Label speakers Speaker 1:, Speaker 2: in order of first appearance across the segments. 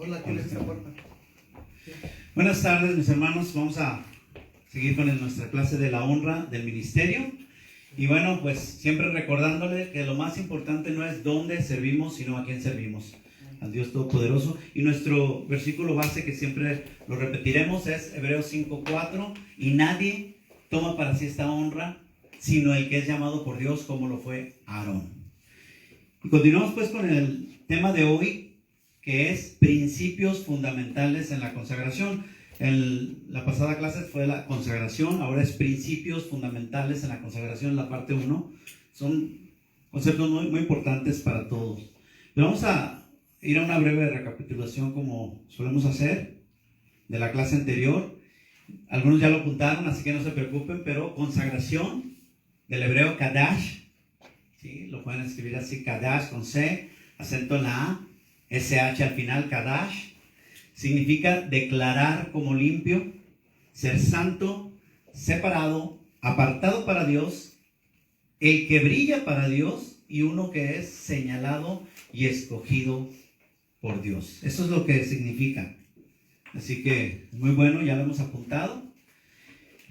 Speaker 1: Hola, aquí les esta puerta.
Speaker 2: Buenas tardes, mis hermanos. Vamos a seguir con nuestra clase de la honra del ministerio. Y bueno, pues siempre recordándole que lo más importante no es dónde servimos, sino a quién servimos. Al Dios Todopoderoso. Y nuestro versículo base, que siempre lo repetiremos, es Hebreos 5:4. Y nadie toma para sí esta honra, sino el que es llamado por Dios, como lo fue Aarón. Y continuamos pues con el tema de hoy, que es principios fundamentales en la consagración. La pasada clase fue la consagración, ahora es principios fundamentales en la consagración, la parte 1. Son conceptos muy importantes para todos. Pero vamos a ir a una breve recapitulación, como solemos hacer, de la clase anterior. Algunos ya lo apuntaron, así que no se preocupen, pero consagración, del hebreo kadash, ¿sí? Lo pueden escribir así, kadash con C, acento en la A, SH al final, kadash. Significa declarar como limpio, ser santo, separado, apartado para Dios, el que brilla para Dios y uno que es señalado y escogido por Dios. Eso es lo que significa. Así que muy bueno, ya lo hemos apuntado.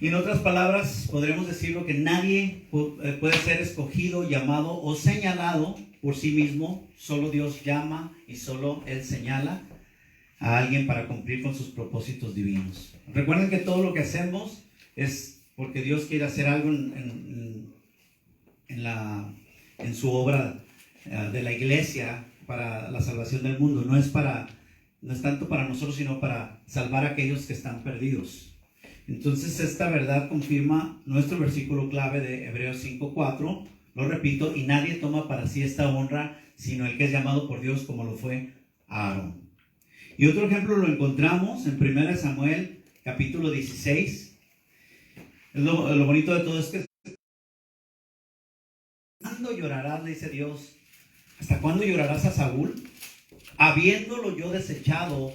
Speaker 2: Y en otras palabras, podremos decirlo que nadie puede ser escogido, llamado o señalado por sí mismo. Solo Dios llama y solo Él señala a alguien para cumplir con sus propósitos divinos. Recuerden que todo lo que hacemos es porque Dios quiere hacer algo en su obra de la iglesia para la salvación del mundo. No es tanto para nosotros, sino para salvar a aquellos que están perdidos. Entonces esta verdad confirma nuestro versículo clave de Hebreos 5:4. Lo repito, y nadie toma para sí esta honra, sino el que es llamado por Dios, como lo fue Aarón. Y otro ejemplo lo encontramos en 1 Samuel capítulo 16. Lo bonito de todo es que ¿cuándo llorarás? Le dice Dios. ¿Hasta cuándo llorarás a Saúl? Habiéndolo yo desechado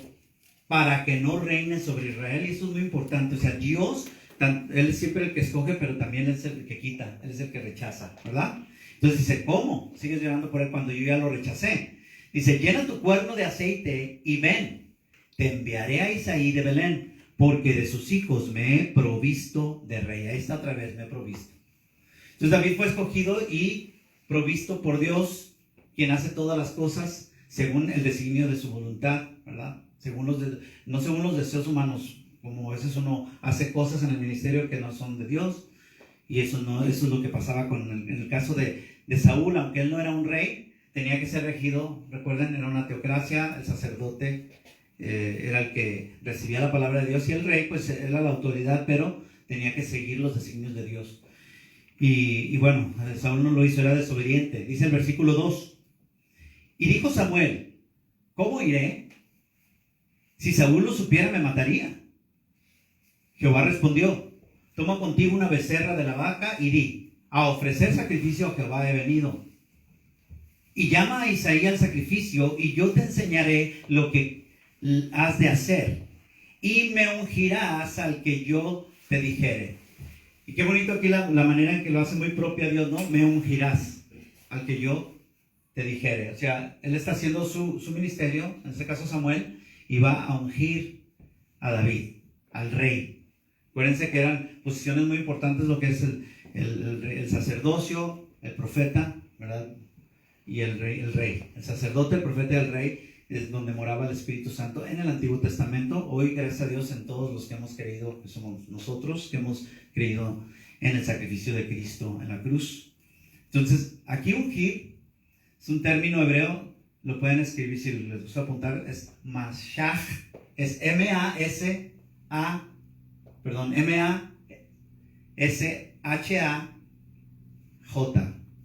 Speaker 2: para que no reine sobre Israel. Y eso es muy importante. O sea, Dios, Él es siempre el que escoge, pero también es el que quita. Él es el que rechaza, ¿verdad? Entonces dice, ¿cómo? Sigues llorando por Él cuando yo ya lo rechacé. Dice, llena tu cuerno de aceite y ven, te enviaré a Isaí de Belén, porque de sus hijos me he provisto de rey. Ahí está otra vez, me he provisto. Entonces David fue escogido y provisto por Dios, quien hace todas las cosas según el designio de su voluntad, ¿verdad? No según los deseos humanos, como a veces uno hace cosas en el ministerio que no son de Dios. Y eso es lo que pasaba en el caso de Saúl. Aunque él no era un rey, tenía que ser regido. Recuerden, era una teocracia. El sacerdote era el que recibía la palabra de Dios, y el rey pues era la autoridad, pero tenía que seguir los designios de Dios. Y bueno, Saúl no lo hizo, era desobediente. Dice el versículo 2: y dijo Samuel, ¿cómo iré? Si Saúl lo supiera, me mataría. Jehová respondió, toma contigo una becerra de la vaca y di, a ofrecer sacrificio a Jehová he venido. Y llama a Isaí al sacrificio, y yo te enseñaré lo que has de hacer, y me ungirás al que yo te dijere. Y qué bonito aquí la manera en que lo hace muy propia Dios, ¿no? Me ungirás al que yo te dijere. O sea, él está haciendo su ministerio, en este caso Samuel, y va a ungir a David, al rey. Acuérdense que eran posiciones muy importantes, lo que es el sacerdocio, el profeta, ¿verdad? Y el rey. El sacerdote, el profeta y el rey es donde moraba el Espíritu Santo en el Antiguo Testamento. Hoy, gracias a Dios, en todos los que hemos creído, que somos nosotros, que hemos creído en el sacrificio de Cristo en la cruz. Entonces, aquí ungir es un término hebreo, lo pueden escribir si les gusta apuntar, es mashach, es M-A-S-H-A-J,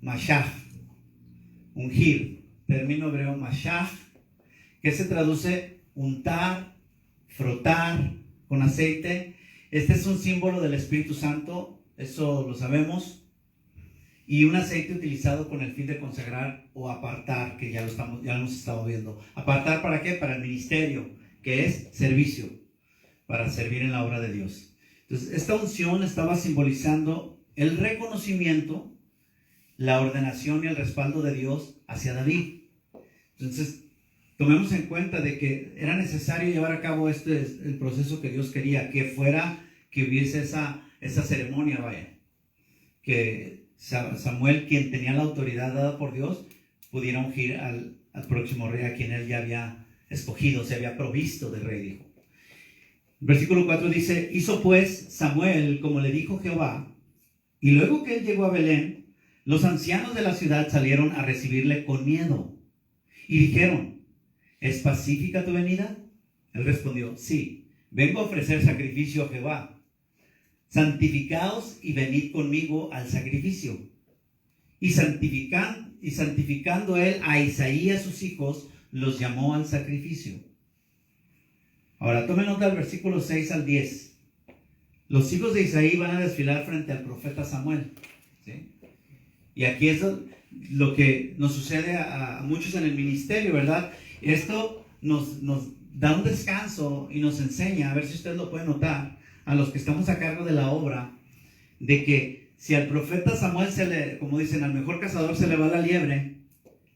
Speaker 2: mashach, ungir, término hebreo mashach, que se traduce untar, frotar con aceite. Este es un símbolo del Espíritu Santo, eso lo sabemos, y un aceite utilizado con el fin de consagrar o apartar, que ya lo hemos estado viendo. ¿Apartar para qué? Para el ministerio, que es servicio, para servir en la obra de Dios. Entonces, esta unción estaba simbolizando el reconocimiento, la ordenación y el respaldo de Dios hacia David. Entonces, tomemos en cuenta de que era necesario llevar a cabo el proceso que Dios quería, que hubiese esa ceremonia, vaya, que Samuel, quien tenía la autoridad dada por Dios, pudiera ungir al próximo rey a quien él ya había escogido, se había provisto de rey, dijo. Versículo 4 dice: hizo pues Samuel como le dijo Jehová, y luego que él llegó a Belén, los ancianos de la ciudad salieron a recibirle con miedo, y dijeron: ¿es pacífica tu venida? Él respondió: sí, vengo a ofrecer sacrificio a Jehová. Santificaos y venid conmigo al sacrificio. Y santificando él a Isaí y a sus hijos, los llamó al sacrificio. Ahora tomen nota del versículo 6 al 10. Los hijos de Isaí van a desfilar frente al profeta Samuel, ¿sí? Y aquí es lo que nos sucede a muchos en el ministerio, ¿verdad? Esto nos da un descanso y nos enseña, a ver si ustedes lo pueden notar, a los que estamos a cargo de la obra, de que si al profeta Samuel como dicen, al mejor cazador se le va la liebre,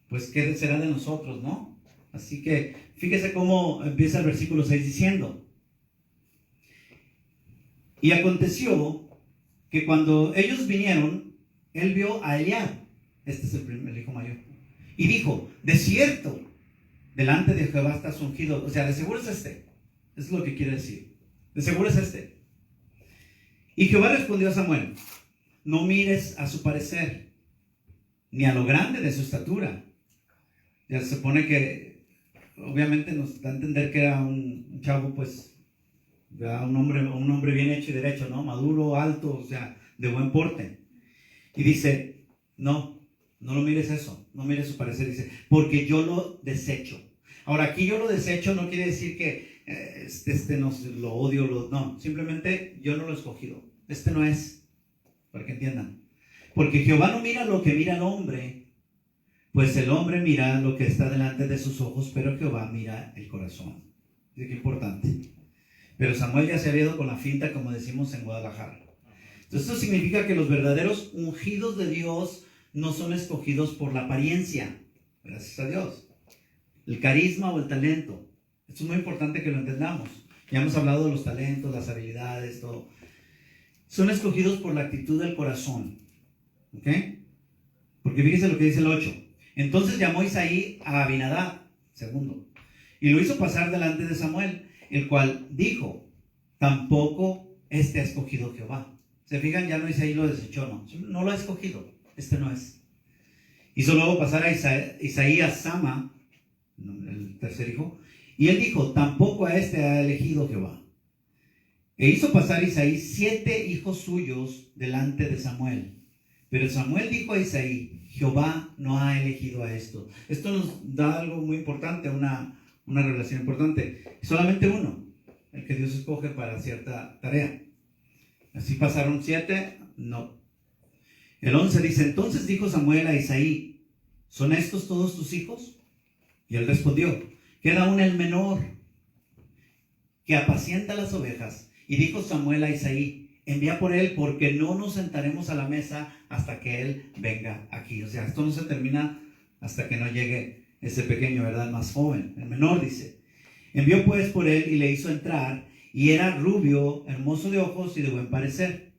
Speaker 2: pues ¿qué será de nosotros, no? Así que fíjese cómo empieza el versículo 6 diciendo: y aconteció que cuando ellos vinieron, él vio a Eliab, este es el hijo mayor, y dijo: de cierto, delante de Jehová estás ungido. O sea, de seguro es este. Es lo que quiere decir. De seguro es este. Y Jehová respondió a Samuel: no mires a su parecer, ni a lo grande de su estatura. Ya se supone que, obviamente nos da a entender que era un chavo, pues, un hombre bien hecho y derecho, ¿no? Maduro, alto, o sea, de buen porte. Y dice: no lo mires eso, no mires su parecer. Dice: porque yo lo desecho. Ahora, aquí yo lo desecho no quiere decir que no, lo odio, no, simplemente yo no lo he escogido. No es, para que entiendan. Porque Jehová no mira lo que mira el hombre, pues el hombre mira lo que está delante de sus ojos, pero Jehová mira el corazón. Qué importante. Pero Samuel ya se había ido con la finta, como decimos en Guadalajara. Entonces esto significa que los verdaderos ungidos de Dios no son escogidos por la apariencia, gracias a Dios, el carisma o el talento. Esto es muy importante que lo entendamos. Ya hemos hablado de los talentos, las habilidades, todo. Son escogidos por la actitud del corazón. ¿Ok? Porque fíjense lo que dice el 8. Entonces llamó Isaí a Abinadab, segundo, y lo hizo pasar delante de Samuel, el cual dijo: tampoco ha escogido Jehová. Se fijan, ya no Isaí lo desechó, no lo ha escogido, no es. Hizo luego pasar a Isaí a Sama, el tercer hijo, y él dijo: tampoco ha elegido Jehová. E hizo pasar Isaí 7 hijos suyos delante de Samuel. Pero Samuel dijo a Isaí: Jehová no ha elegido a estos. Esto nos da algo muy importante, una revelación importante. Solamente uno, el que Dios escoge para cierta tarea. Así pasaron 7, no. El 11 dice: entonces dijo Samuel a Isaí: ¿son estos todos tus hijos? Y él respondió: queda aún el menor, que apacienta las ovejas. Y dijo Samuel a Isaí: envía por él, porque no nos sentaremos a la mesa hasta que él venga aquí. O sea, esto no se termina hasta que no llegue ese pequeño, ¿verdad? El más joven, el menor, dice. Envió pues por él y le hizo entrar, y era rubio, hermoso de ojos y de buen parecer.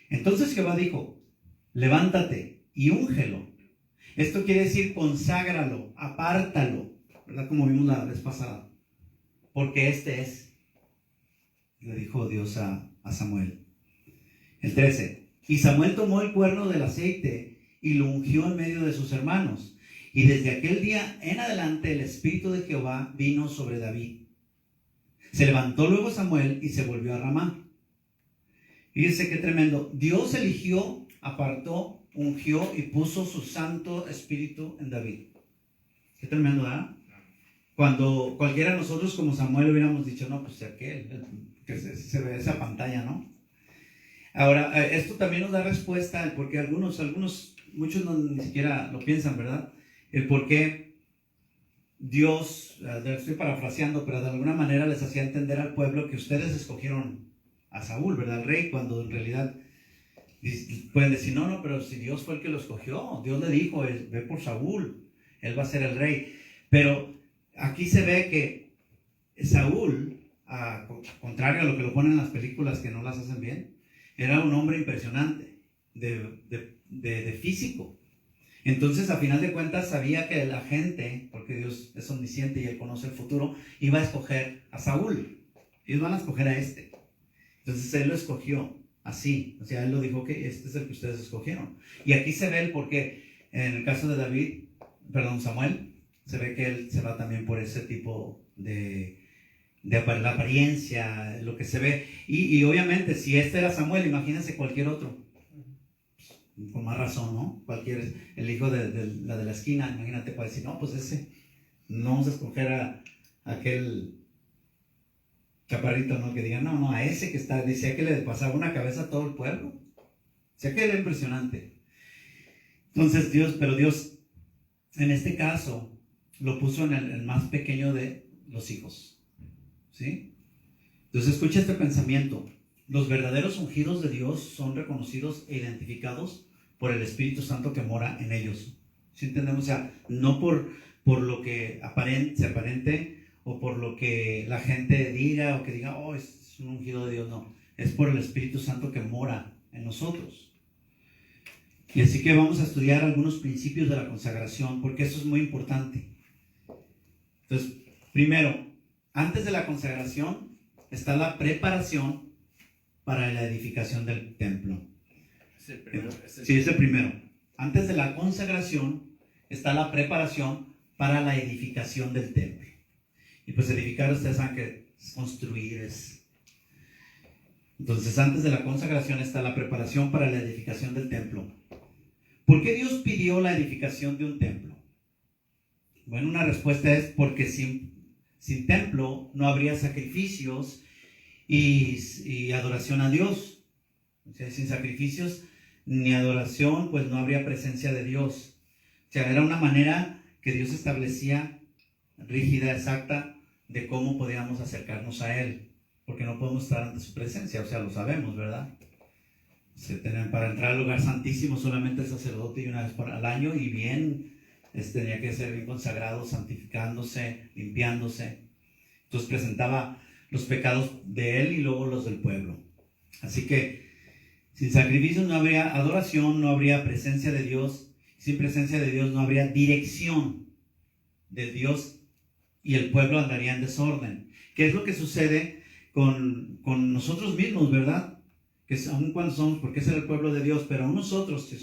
Speaker 2: Entonces Jehová dijo: levántate y úngelo. Esto quiere decir conságralo, apártalo, ¿verdad? Como vimos la vez pasada. Porque es, le dijo Dios a Samuel. El 13. Y Samuel tomó el cuerno del aceite y lo ungió en medio de sus hermanos. Y desde aquel día en adelante el Espíritu de Jehová vino sobre David. Se levantó luego Samuel y se volvió a Ramá. Fíjense qué tremendo. Dios eligió, apartó, ungió y puso su Santo Espíritu en David. Qué tremendo, ¿verdad? Cuando cualquiera de nosotros como Samuel hubiéramos dicho: no, pues aquel, que se ve esa pantalla, ¿no? Ahora, esto también nos da respuesta, porque muchos ni siquiera lo piensan, ¿verdad? El por qué Dios, estoy parafraseando, pero de alguna manera les hacía entender al pueblo que ustedes escogieron a Saúl, ¿verdad? Al rey, cuando en realidad pueden decir: no, pero si Dios fue el que lo escogió, Dios le dijo: ve por Saúl, él va a ser el rey. Pero aquí se ve que Saúl, contrario a lo que lo ponen en las películas que no las hacen bien, era un hombre impresionante de físico. Entonces, a final de cuentas, sabía que la gente, porque Dios es omnisciente y Él conoce el futuro, iba a escoger a Saúl. Ellos van a escoger a este. Entonces, Él lo escogió así. O sea, Él lo dijo que este es el que ustedes escogieron. Y aquí se ve el porqué. En el caso de Samuel, se ve que él se va también por ese tipo de la apariencia, lo que se ve. Y obviamente, si este era Samuel, imagínense cualquier otro. Con más razón, ¿no? El hijo de la esquina, imagínate, para decir, no, pues ese, no vamos a escoger a aquel chaparrito, ¿no? Que diga, no, a ese que está, decía que le pasaba una cabeza a todo el pueblo. O sea que era impresionante. Entonces Dios, en este caso, lo puso en el más pequeño de los hijos. ¿Sí? Entonces escucha este pensamiento. Los verdaderos ungidos de Dios son reconocidos e identificados por el Espíritu Santo que mora en ellos. ¿Sí entendemos? O sea, no por lo que se aparente o por lo que la gente diga o que diga, oh, es un ungido de Dios. No, es por el Espíritu Santo que mora en nosotros. Y así que vamos a estudiar algunos principios de la consagración, porque eso es muy importante. Entonces, primero, antes de la consagración está la preparación para la edificación del templo. Sí, es el primero. Antes de la consagración está la preparación para la edificación del templo. Y pues edificar, ustedes saben que construir es. Entonces, antes de la consagración está la preparación para la edificación del templo. ¿Por qué Dios pidió la edificación de un templo? Bueno, una respuesta es porque sin templo no habría sacrificios y adoración a Dios. O sea, sin sacrificios ni adoración, pues no habría presencia de Dios. O sea, era una manera que Dios establecía rígida, exacta, de cómo podíamos acercarnos a Él, porque no podemos estar ante su presencia, o sea, lo sabemos, ¿verdad? Para entrar al lugar santísimo solamente el sacerdote y una vez al año, y bien, tenía que ser bien consagrado, santificándose, limpiándose. Entonces presentaba los pecados de él y luego los del pueblo. Así que sin sacrificios no habría adoración, no habría presencia de Dios. Sin presencia de Dios no habría dirección de Dios y el pueblo andaría en desorden. ¿Qué es lo que sucede con nosotros mismos, verdad? Que aun cuando somos, porque ese era el pueblo de Dios, pero aún nosotros que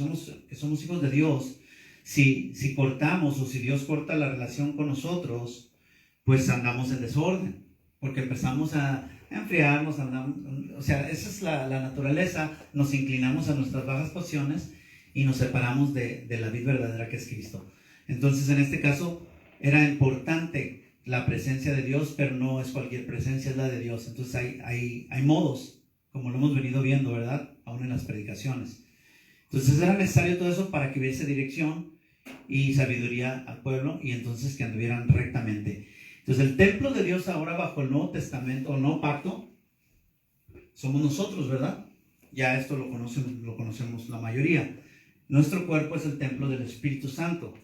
Speaker 2: somos hijos de Dios, si cortamos o si Dios corta la relación con nosotros, pues andamos en desorden, porque empezamos a enfriarnos, o sea, esa es la naturaleza, nos inclinamos a nuestras bajas pasiones y nos separamos de la vida verdadera que es Cristo. Entonces, en este caso, era importante la presencia de Dios, pero no es cualquier presencia, es la de Dios. Entonces, hay modos, como lo hemos venido viendo, ¿verdad? Aún en las predicaciones. Entonces, era necesario todo eso para que hubiese dirección y sabiduría al pueblo, y entonces que anduvieran rectamente. Entonces, el templo de Dios ahora bajo el Nuevo Testamento, o Nuevo Pacto, somos nosotros, ¿verdad? Ya esto lo conocemos la mayoría. Nuestro cuerpo es el templo del Espíritu Santo.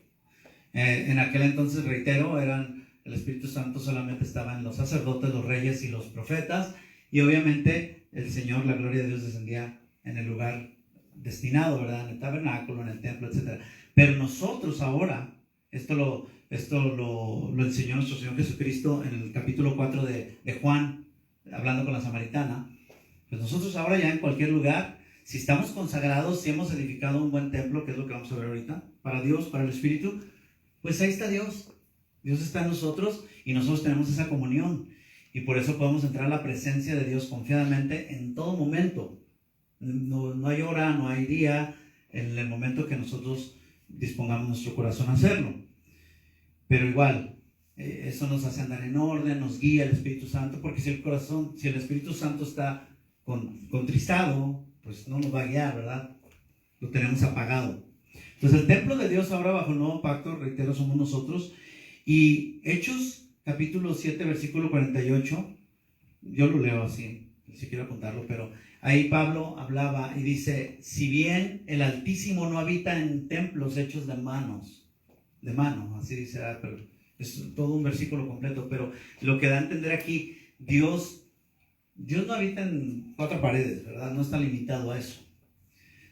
Speaker 2: En aquel entonces, reitero, el Espíritu Santo solamente estaba en los sacerdotes, los reyes y los profetas, y obviamente el Señor, la gloria de Dios, descendía en el lugar destinado, ¿verdad? En el tabernáculo, en el templo, etc. Pero nosotros ahora, esto lo enseñó nuestro Señor Jesucristo en el capítulo 4 de Juan, hablando con la samaritana. Pues nosotros ahora ya en cualquier lugar, si estamos consagrados, si hemos edificado un buen templo, que es lo que vamos a ver ahorita, para Dios, para el Espíritu, pues ahí está Dios. Dios está en nosotros y nosotros tenemos esa comunión. Y por eso podemos entrar a la presencia de Dios confiadamente en todo momento. No hay hora, no hay día, en el momento que nosotros dispongamos nuestro corazón a hacerlo. Pero igual, eso nos hace andar en orden, nos guía el Espíritu Santo, porque si el Espíritu Santo está contristado, pues no nos va a guiar, ¿verdad? Lo tenemos apagado. Entonces el templo de Dios ahora bajo el nuevo pacto, reitero, somos nosotros. Y Hechos capítulo 7 versículo 48, yo lo leo así, si quiero apuntarlo, pero ahí Pablo hablaba y dice: si bien el Altísimo no habita en templos hechos de mano, así dice, pero Es todo un versículo completo, pero lo que da a entender aquí, Dios no habita en cuatro paredes, ¿verdad? No está limitado a eso.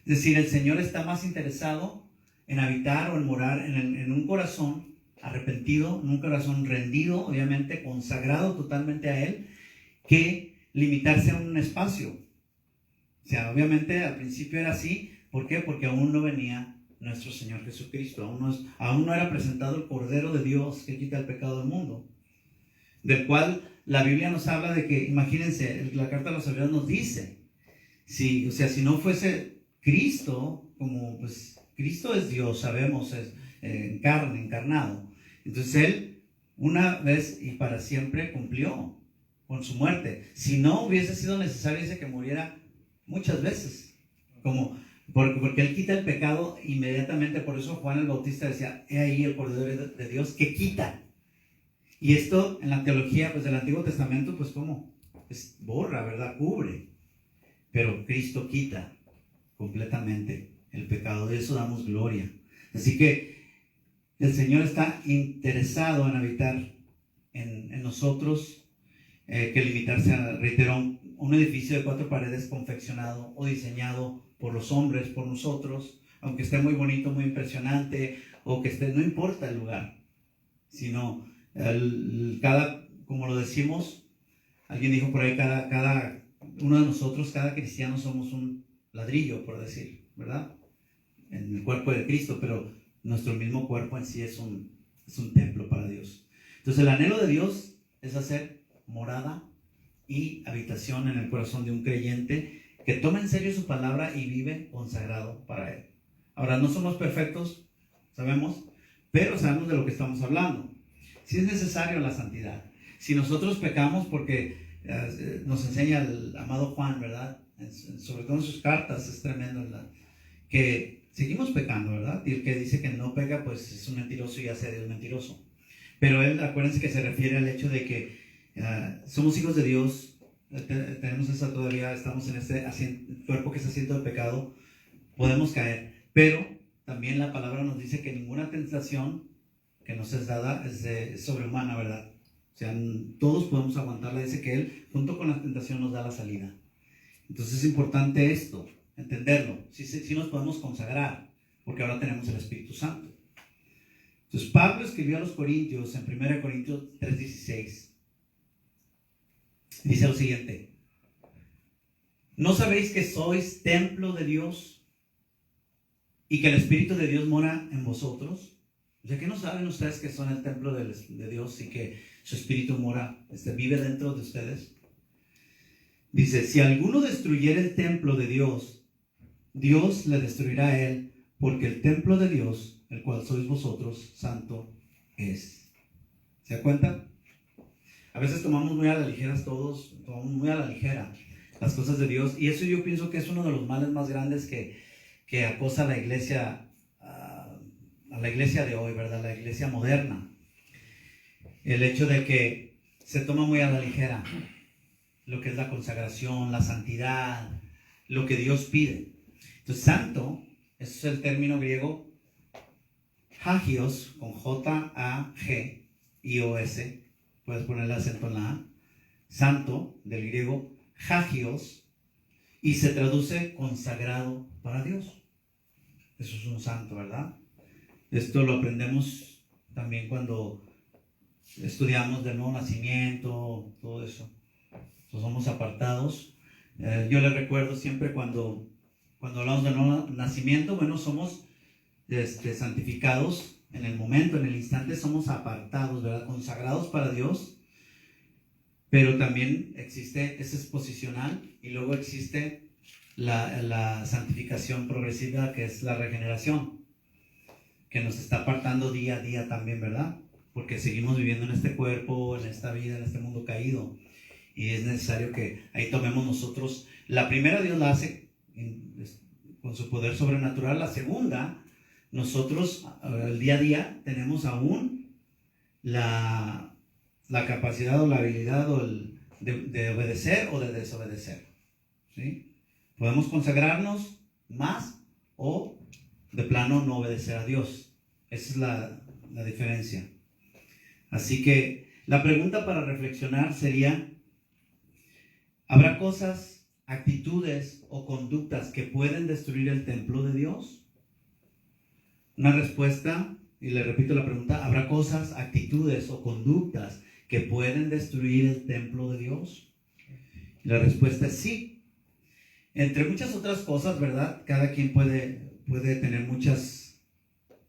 Speaker 2: Es decir, el Señor está más interesado en habitar o en morar en un corazón arrepentido, en un corazón rendido, obviamente, consagrado totalmente a Él, que limitarse a un espacio. O sea, obviamente al principio era así. ¿Por qué? Porque aún no venía nuestro Señor Jesucristo. Aún no era presentado el Cordero de Dios que quita el pecado del mundo. Del cual la Biblia nos habla de que, imagínense, la carta de los Hebreos nos dice, si no fuese Cristo, como pues Cristo es Dios, sabemos, es en carne, encarnado. Entonces Él una vez y para siempre cumplió con su muerte. Si no hubiese sido necesario, dice que muriera muchas veces, porque Él quita el pecado inmediatamente. Por eso Juan el Bautista decía, he ahí el Cordero de Dios que quita. Y esto en la teología pues del Antiguo Testamento, pues como pues, borra, ¿verdad? Cubre. Pero Cristo quita completamente el pecado. De eso damos gloria. Así que el Señor está interesado en habitar en nosotros, que limitarse a, reitero, un edificio de 4 paredes confeccionado o diseñado por los hombres, por nosotros, aunque esté muy bonito, muy impresionante, o que esté, no importa el lugar, sino como lo decimos, alguien dijo por ahí, cada uno de nosotros, cada cristiano somos un ladrillo, por decir, ¿verdad? En el cuerpo de Cristo, pero nuestro mismo cuerpo en sí es un templo para Dios. Entonces el anhelo de Dios es hacer morada y habitación en el corazón de un creyente que toma en serio su palabra y vive consagrado para Él. Ahora, no somos perfectos, sabemos, pero sabemos de lo que estamos hablando. Si es necesario la santidad. Si nosotros pecamos, porque nos enseña el amado Juan, ¿verdad? Sobre todo en sus cartas, es tremendo, ¿verdad? Que seguimos pecando, ¿verdad? Y el que dice que no peca, pues es un mentiroso y hace Dios mentiroso. Pero él, acuérdense que se refiere al hecho de que somos hijos de Dios, tenemos esa todavía, estamos en este cuerpo que está asiento de pecado, podemos caer. Pero también la palabra nos dice que ninguna tentación que nos es dada es sobrehumana, ¿verdad? O sea, todos podemos aguantarla. Dice que Él, junto con la tentación, nos da la salida. Entonces es importante esto, entenderlo. Sí nos podemos consagrar, porque ahora tenemos el Espíritu Santo. Entonces Pablo escribió a los Corintios en 1 Corintios 3:16. Dice lo siguiente: ¿no sabéis que sois templo de Dios y que el Espíritu de Dios mora en vosotros? O sea, ¿que no saben ustedes que son el templo de Dios y que su Espíritu vive dentro de ustedes? Dice, si alguno destruyera el templo de Dios, Dios le destruirá a él, porque el templo de Dios, el cual sois vosotros, santo es. ¿Se da cuenta? A veces tomamos muy a la ligera las cosas de Dios, y eso yo pienso que es uno de los males más grandes que acosa a la iglesia de hoy, ¿verdad? La iglesia moderna. El hecho de que se toma muy a la ligera lo que es la consagración, la santidad, lo que Dios pide. Entonces, santo, ese es el término griego hagios, con J-A-G-I-O-S, puedes ponerle acento en la A, santo, del griego hagios, y se traduce consagrado para Dios. Eso es un santo, ¿verdad? Esto lo aprendemos también cuando estudiamos del nuevo nacimiento, todo eso. Entonces somos apartados. Yo les recuerdo siempre cuando hablamos del nuevo nacimiento, bueno, somos santificados en el momento, en el instante, somos apartados, ¿verdad? Consagrados para Dios. Pero también existe, ese es posicional, y luego existe la santificación progresiva, que es la regeneración, que nos está apartando día a día también, ¿verdad? Porque seguimos viviendo en este cuerpo, en esta vida, en este mundo caído, y es necesario que ahí tomemos nosotros. La primera Dios la hace con su poder sobrenatural. La segunda, nosotros el día a día tenemos aún la capacidad o la habilidad de obedecer o de desobedecer, ¿sí? Podemos consagrarnos más o de plano no obedecer a Dios. Esa es la diferencia. Así que la pregunta para reflexionar sería, ¿habrá cosas, actitudes o conductas que pueden destruir el templo de Dios? Una respuesta, y le repito la pregunta, ¿habrá cosas, actitudes o conductas que pueden destruir el templo de Dios? Y la respuesta es sí. Entre muchas otras cosas, ¿verdad? Cada quien puede tener muchas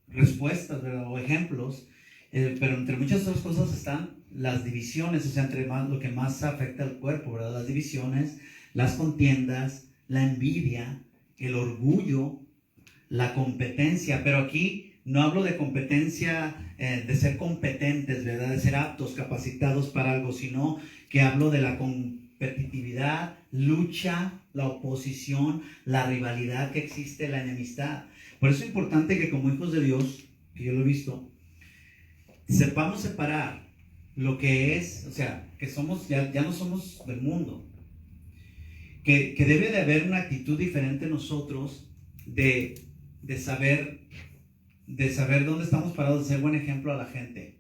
Speaker 2: respuestas, ¿verdad? O ejemplos, pero entre muchas otras cosas están las divisiones, o sea, entre más, lo que más afecta al cuerpo, ¿verdad? Las divisiones, las contiendas, la envidia, el orgullo, la competencia, pero aquí no hablo de competencia, de ser competentes, ¿verdad? De ser aptos, capacitados para algo, sino que hablo de la competitividad, lucha, la oposición, la rivalidad que existe, la enemistad. Por eso es importante que como hijos de Dios, que yo lo he visto, sepamos separar lo que es, o sea, que somos, ya no somos del mundo, que debe de haber una actitud diferente en nosotros de saber dónde estamos parados, de ser buen ejemplo a la gente,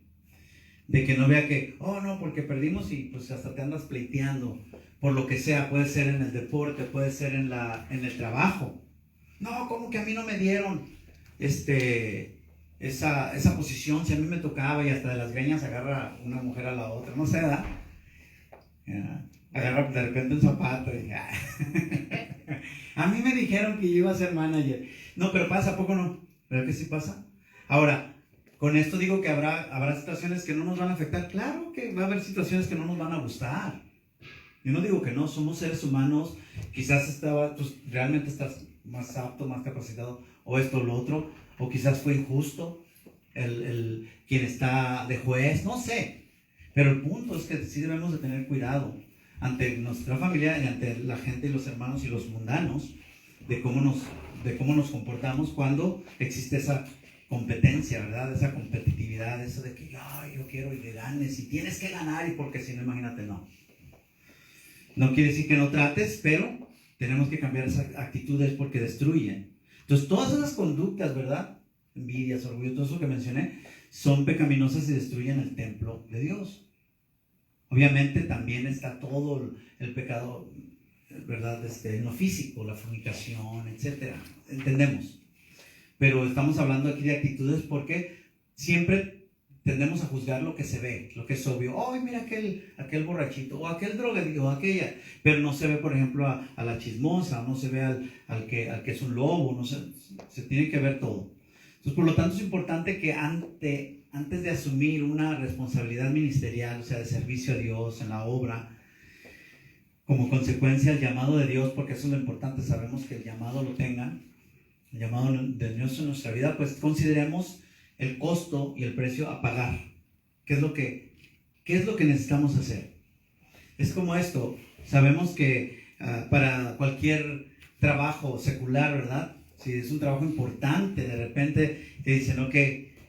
Speaker 2: de que no vea que, oh no, porque perdimos y pues hasta te andas pleiteando, por lo que sea, puede ser en el deporte, puede ser en el trabajo. No, ¿cómo que a mí no me dieron esa posición si a mí me tocaba? Y hasta de las greñas agarra una mujer a la otra, no sé, ¿verdad? Agarra de repente un zapato y a mí me dijeron que yo iba a ser manager. No, pero pasa, ¿a poco no? ¿Verdad que sí pasa? Ahora, con esto digo que habrá situaciones que no nos van a afectar. Claro que va a haber situaciones que no nos van a gustar. Yo no digo que no, somos seres humanos. Quizás pues, realmente estás más apto, más capacitado, o esto o lo otro, o quizás fue injusto quien está de juez, no sé. Pero el punto es que sí debemos de tener cuidado ante nuestra familia y ante la gente y los hermanos y los mundanos de cómo nos comportamos cuando existe esa competencia, ¿verdad? Esa competitividad, eso de que yo quiero y le ganes y tienes que ganar y porque si no, imagínate, no. No quiere decir que no trates, pero tenemos que cambiar esas actitudes porque destruyen. Entonces, todas esas conductas, ¿verdad? Envidias, orgullo, todo eso que mencioné, son pecaminosas y destruyen el templo de Dios. Obviamente también está todo el pecado, ¿verdad? En lo físico, la fornicación, etc. Entendemos. Pero estamos hablando aquí de actitudes porque siempre tendemos a juzgar lo que se ve, lo que es obvio. ¡Ay, mira aquel borrachito! O aquel drogadicto, o aquella. Pero no se ve, por ejemplo, a la chismosa, no se ve al que es un lobo, no se tiene que ver todo. Entonces, por lo tanto, es importante que antes de asumir una responsabilidad ministerial, o sea, de servicio a Dios en la obra, como consecuencia del llamado de Dios, porque eso es lo importante, sabemos que el llamado lo tengan, el llamado de Dios en nuestra vida, pues consideremos el costo y el precio a pagar. ¿Qué es lo que necesitamos hacer? Es como esto, sabemos que para cualquier trabajo secular, ¿verdad? Si es un trabajo importante, de repente te dicen, ok,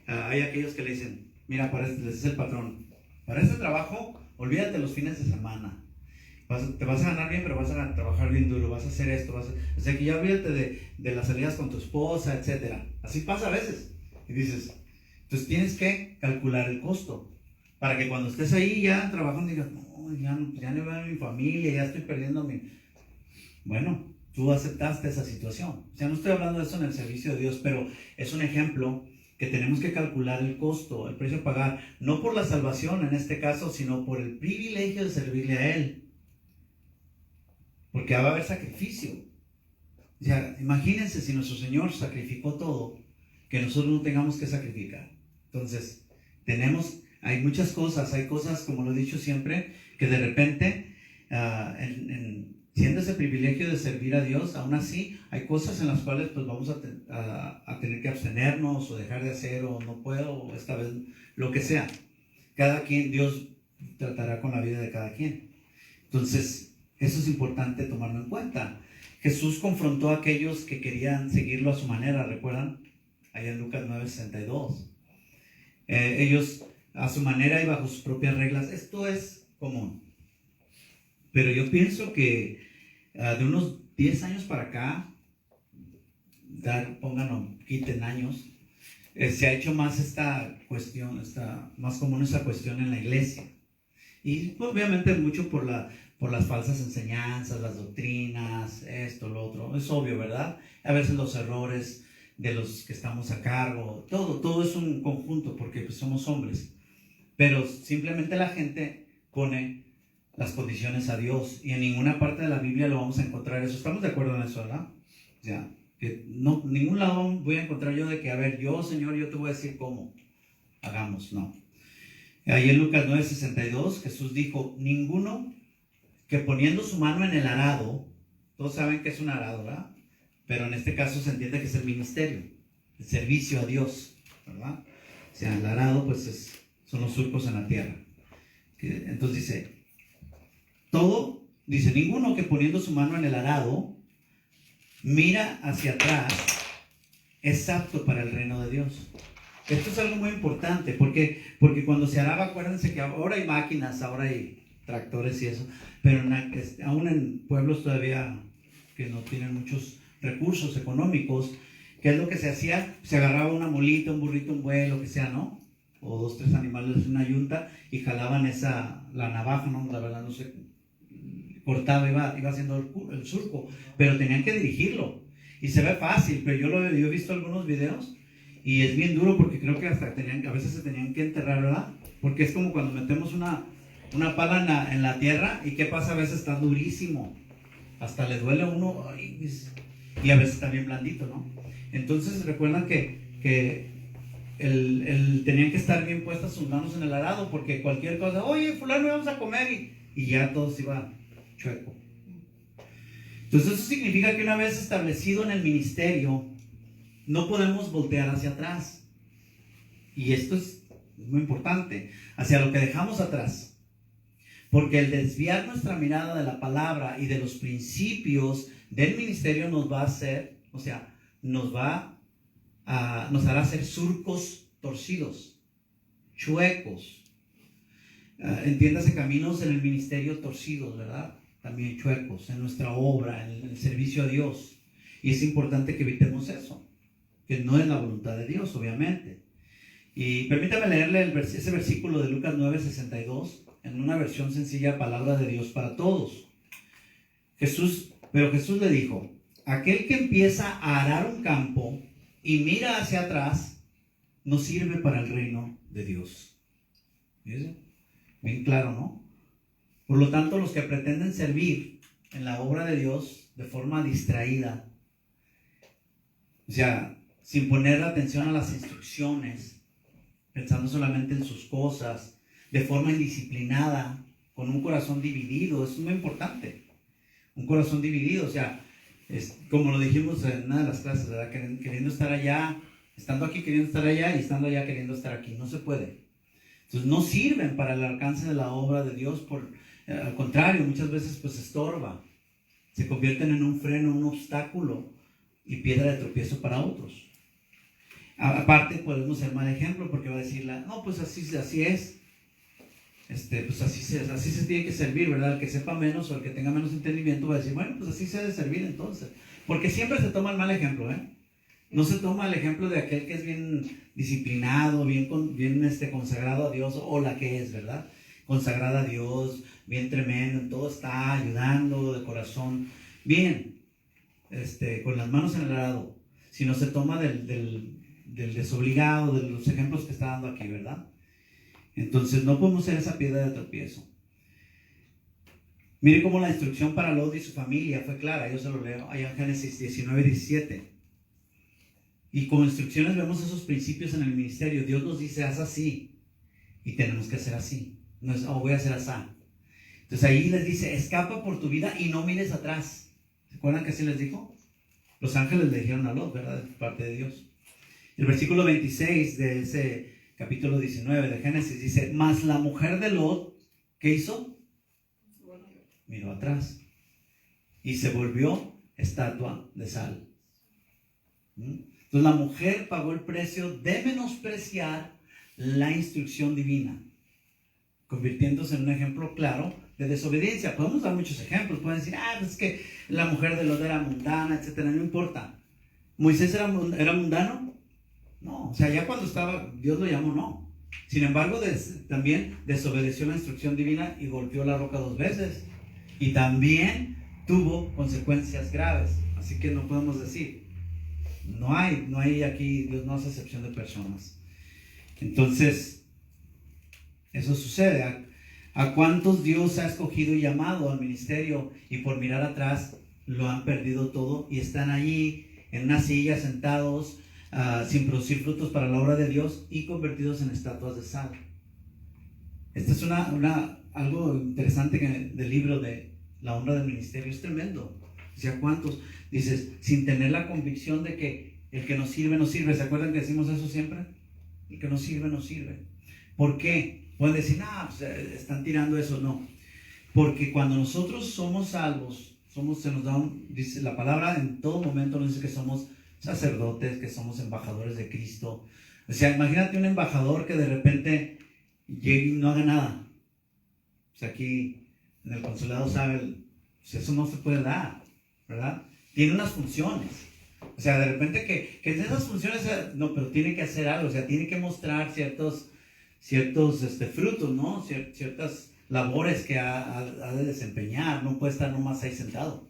Speaker 2: hay aquellos que le dicen, mira, les dice el patrón, para este trabajo, olvídate los fines de semana. Te vas a ganar bien, pero vas a trabajar bien duro, vas a hacer esto, o sea que ya olvídate de las salidas con tu esposa, etc. Así pasa a veces. Y dices, entonces tienes que calcular el costo, para que cuando estés ahí ya trabajando digas, no, ya no veo a mi familia, ya estoy perdiendo Bueno, tú aceptaste esa situación. O sea, no estoy hablando de eso en el servicio de Dios, pero es un ejemplo que tenemos que calcular el costo, el precio a pagar, no por la salvación en este caso, sino por el privilegio de servirle a Él. Porque va a haber sacrificio. O sea, imagínense si nuestro Señor sacrificó todo, que nosotros no tengamos que sacrificar. Entonces, hay muchas cosas, hay cosas, como lo he dicho siempre, que de repente, siendo ese privilegio de servir a Dios, aún así, hay cosas en las cuales pues vamos a tener que abstenernos o dejar de hacer, o no puedo, o esta vez, lo que sea. Cada quien, Dios tratará con la vida de cada quien. Entonces, eso es importante tomarlo en cuenta. Jesús confrontó a aquellos que querían seguirlo a su manera, ¿recuerdan? Allá en Lucas 9:62. Ellos a su manera y bajo sus propias reglas. Esto es común. Pero yo pienso que de unos 10 años para acá, pongan o quiten años, se ha hecho más esta cuestión, más común esta cuestión en la iglesia. Y pues, obviamente mucho por las falsas enseñanzas, las doctrinas, esto, lo otro. Es obvio, ¿verdad? A veces los errores de los que estamos a cargo, todo es un conjunto porque pues, somos hombres. Pero simplemente la gente pone las condiciones a Dios y en ninguna parte de la Biblia lo vamos a encontrar eso. ¿Estamos de acuerdo en eso, verdad? Ya, que no, ningún lado voy a encontrar yo de que, a ver, yo, Señor, yo te voy a decir cómo hagamos, no. Ahí en Lucas 9:62, Jesús dijo, ninguno que poniendo su mano en el arado, todos saben que es un arado, ¿verdad? Pero en este caso se entiende que es el ministerio, el servicio a Dios, ¿verdad? O sea, el arado, pues son los surcos en la tierra. Entonces dice, ninguno que poniendo su mano en el arado, mira hacia atrás, es apto para el reino de Dios. Esto es algo muy importante, porque cuando se araba, acuérdense que ahora hay máquinas, ahora hay tractores y eso, pero aún en pueblos todavía que no tienen muchos recursos económicos, ¿qué es lo que se hacía? Se agarraba una molita, un burrito, un buey, lo que sea, ¿no? O 2, 3 animales en una yunta y jalaban la navaja, ¿no? La verdad no sé, cortaba, iba haciendo el surco, pero tenían que dirigirlo. Y se ve fácil, pero yo he visto algunos videos y es bien duro porque creo que hasta a veces se tenían que enterrar, ¿verdad? Porque es como cuando metemos una pala en la tierra y ¿qué pasa? A veces está durísimo, hasta le duele a uno y a veces está bien blandito, ¿no? Entonces recuerdan que tenían que estar bien puestas sus manos en el arado porque cualquier cosa, oye, fulano, vamos a comer y ya todo se iba chueco. Entonces eso significa que una vez establecido en el ministerio, no podemos voltear hacia atrás. Y esto es muy importante, hacia lo que dejamos atrás. Porque el desviar nuestra mirada de la palabra y de los principios del ministerio nos va a hacer, o sea, nos hará hacer surcos torcidos, chuecos. Entiéndase, caminos en el ministerio torcidos, ¿verdad? También chuecos, en nuestra obra, en el servicio a Dios. Y es importante que evitemos eso, que no es la voluntad de Dios, obviamente. Y permítame leerle ese versículo de Lucas 9:62, en una versión sencilla, palabra de Dios para todos. Pero Jesús le dijo, aquel que empieza a arar un campo y mira hacia atrás, no sirve para el reino de Dios. ¿Eso? Bien claro, ¿no? Por lo tanto, los que pretenden servir en la obra de Dios de forma distraída, o sea, sin poner atención a las instrucciones, pensando solamente en sus cosas, de forma indisciplinada, con un corazón dividido, eso es muy importante. Un corazón dividido, o sea, como lo dijimos en una de las clases, ¿verdad? Queriendo estar allá, estando aquí queriendo estar allá y estando allá queriendo estar aquí, no se puede. Entonces no sirven para el alcance de la obra de Dios, al contrario, muchas veces pues estorba, se convierten en un freno, un obstáculo y piedra de tropiezo para otros. Aparte podemos ser mal ejemplo porque va a decir, no, pues así es, pues así se tiene que servir, ¿verdad? El que sepa menos o el que tenga menos entendimiento va a decir, bueno, pues así se debe servir entonces, porque siempre se toma el mal ejemplo, no se toma el ejemplo de aquel que es bien disciplinado, bien consagrado a Dios, o la que es, ¿verdad? Consagrada a Dios, bien tremendo, en todo está ayudando de corazón, bien, con las manos en el arado, si no se toma del desobligado, de los ejemplos que está dando aquí, ¿verdad? Entonces no podemos ser esa piedra de tropiezo. Mire cómo la instrucción para Lot y su familia fue clara, yo se lo leo, allá en Génesis 19:17. Y como instrucciones vemos esos principios en el ministerio. Dios nos dice, haz así, y tenemos que hacer así. No es, voy a hacer así. Entonces ahí les dice, escapa por tu vida y no mires atrás. ¿Se acuerdan que así les dijo? Los ángeles le dijeron a Lot, ¿verdad? De parte de Dios. El versículo 26 de ese capítulo 19 de Génesis dice, mas la mujer de Lot, ¿qué hizo? Miró atrás y se volvió estatua de sal. Entonces la mujer pagó el precio de menospreciar la instrucción divina, convirtiéndose en un ejemplo claro de desobediencia. Podemos dar muchos ejemplos, pueden decir, pues es que la mujer de Lot era mundana, etcétera, no importa. ¿Moisés era mundano? No, o sea, ya cuando estaba, Dios lo llamó, no. Sin embargo, también desobedeció la instrucción divina y golpeó la roca 2 veces. Y también tuvo consecuencias graves. Así que no podemos decir, no hay aquí, Dios no hace excepción de personas. Entonces, eso sucede. ¿A cuántos Dios ha escogido y llamado al ministerio y por mirar atrás lo han perdido todo y están allí en una silla sentados sin producir frutos para la obra de Dios y convertidos en estatuas de sal? Este es algo interesante del libro de la honra del ministerio. Es tremendo. O sea, ¿cuántos? Dices, sin tener la convicción de que el que no sirve, no sirve. ¿Se acuerdan que decimos eso siempre? El que no sirve, no sirve. ¿Por qué? Pueden decir, pues, están tirando eso. No. Porque cuando nosotros somos salvos, se nos da dice la palabra en todo momento, nos dice que somos sacerdotes, que somos embajadores de Cristo. O sea, imagínate un embajador que de repente llegue y no haga nada. O sea, aquí en el consulado eso no se puede dar, ¿verdad? Tiene unas funciones. O sea, de repente que en esas funciones, no, pero tiene que hacer algo. O sea, tiene que mostrar ciertos frutos, ¿no? Ciertas labores que ha de desempeñar. No puede estar nomás ahí sentado.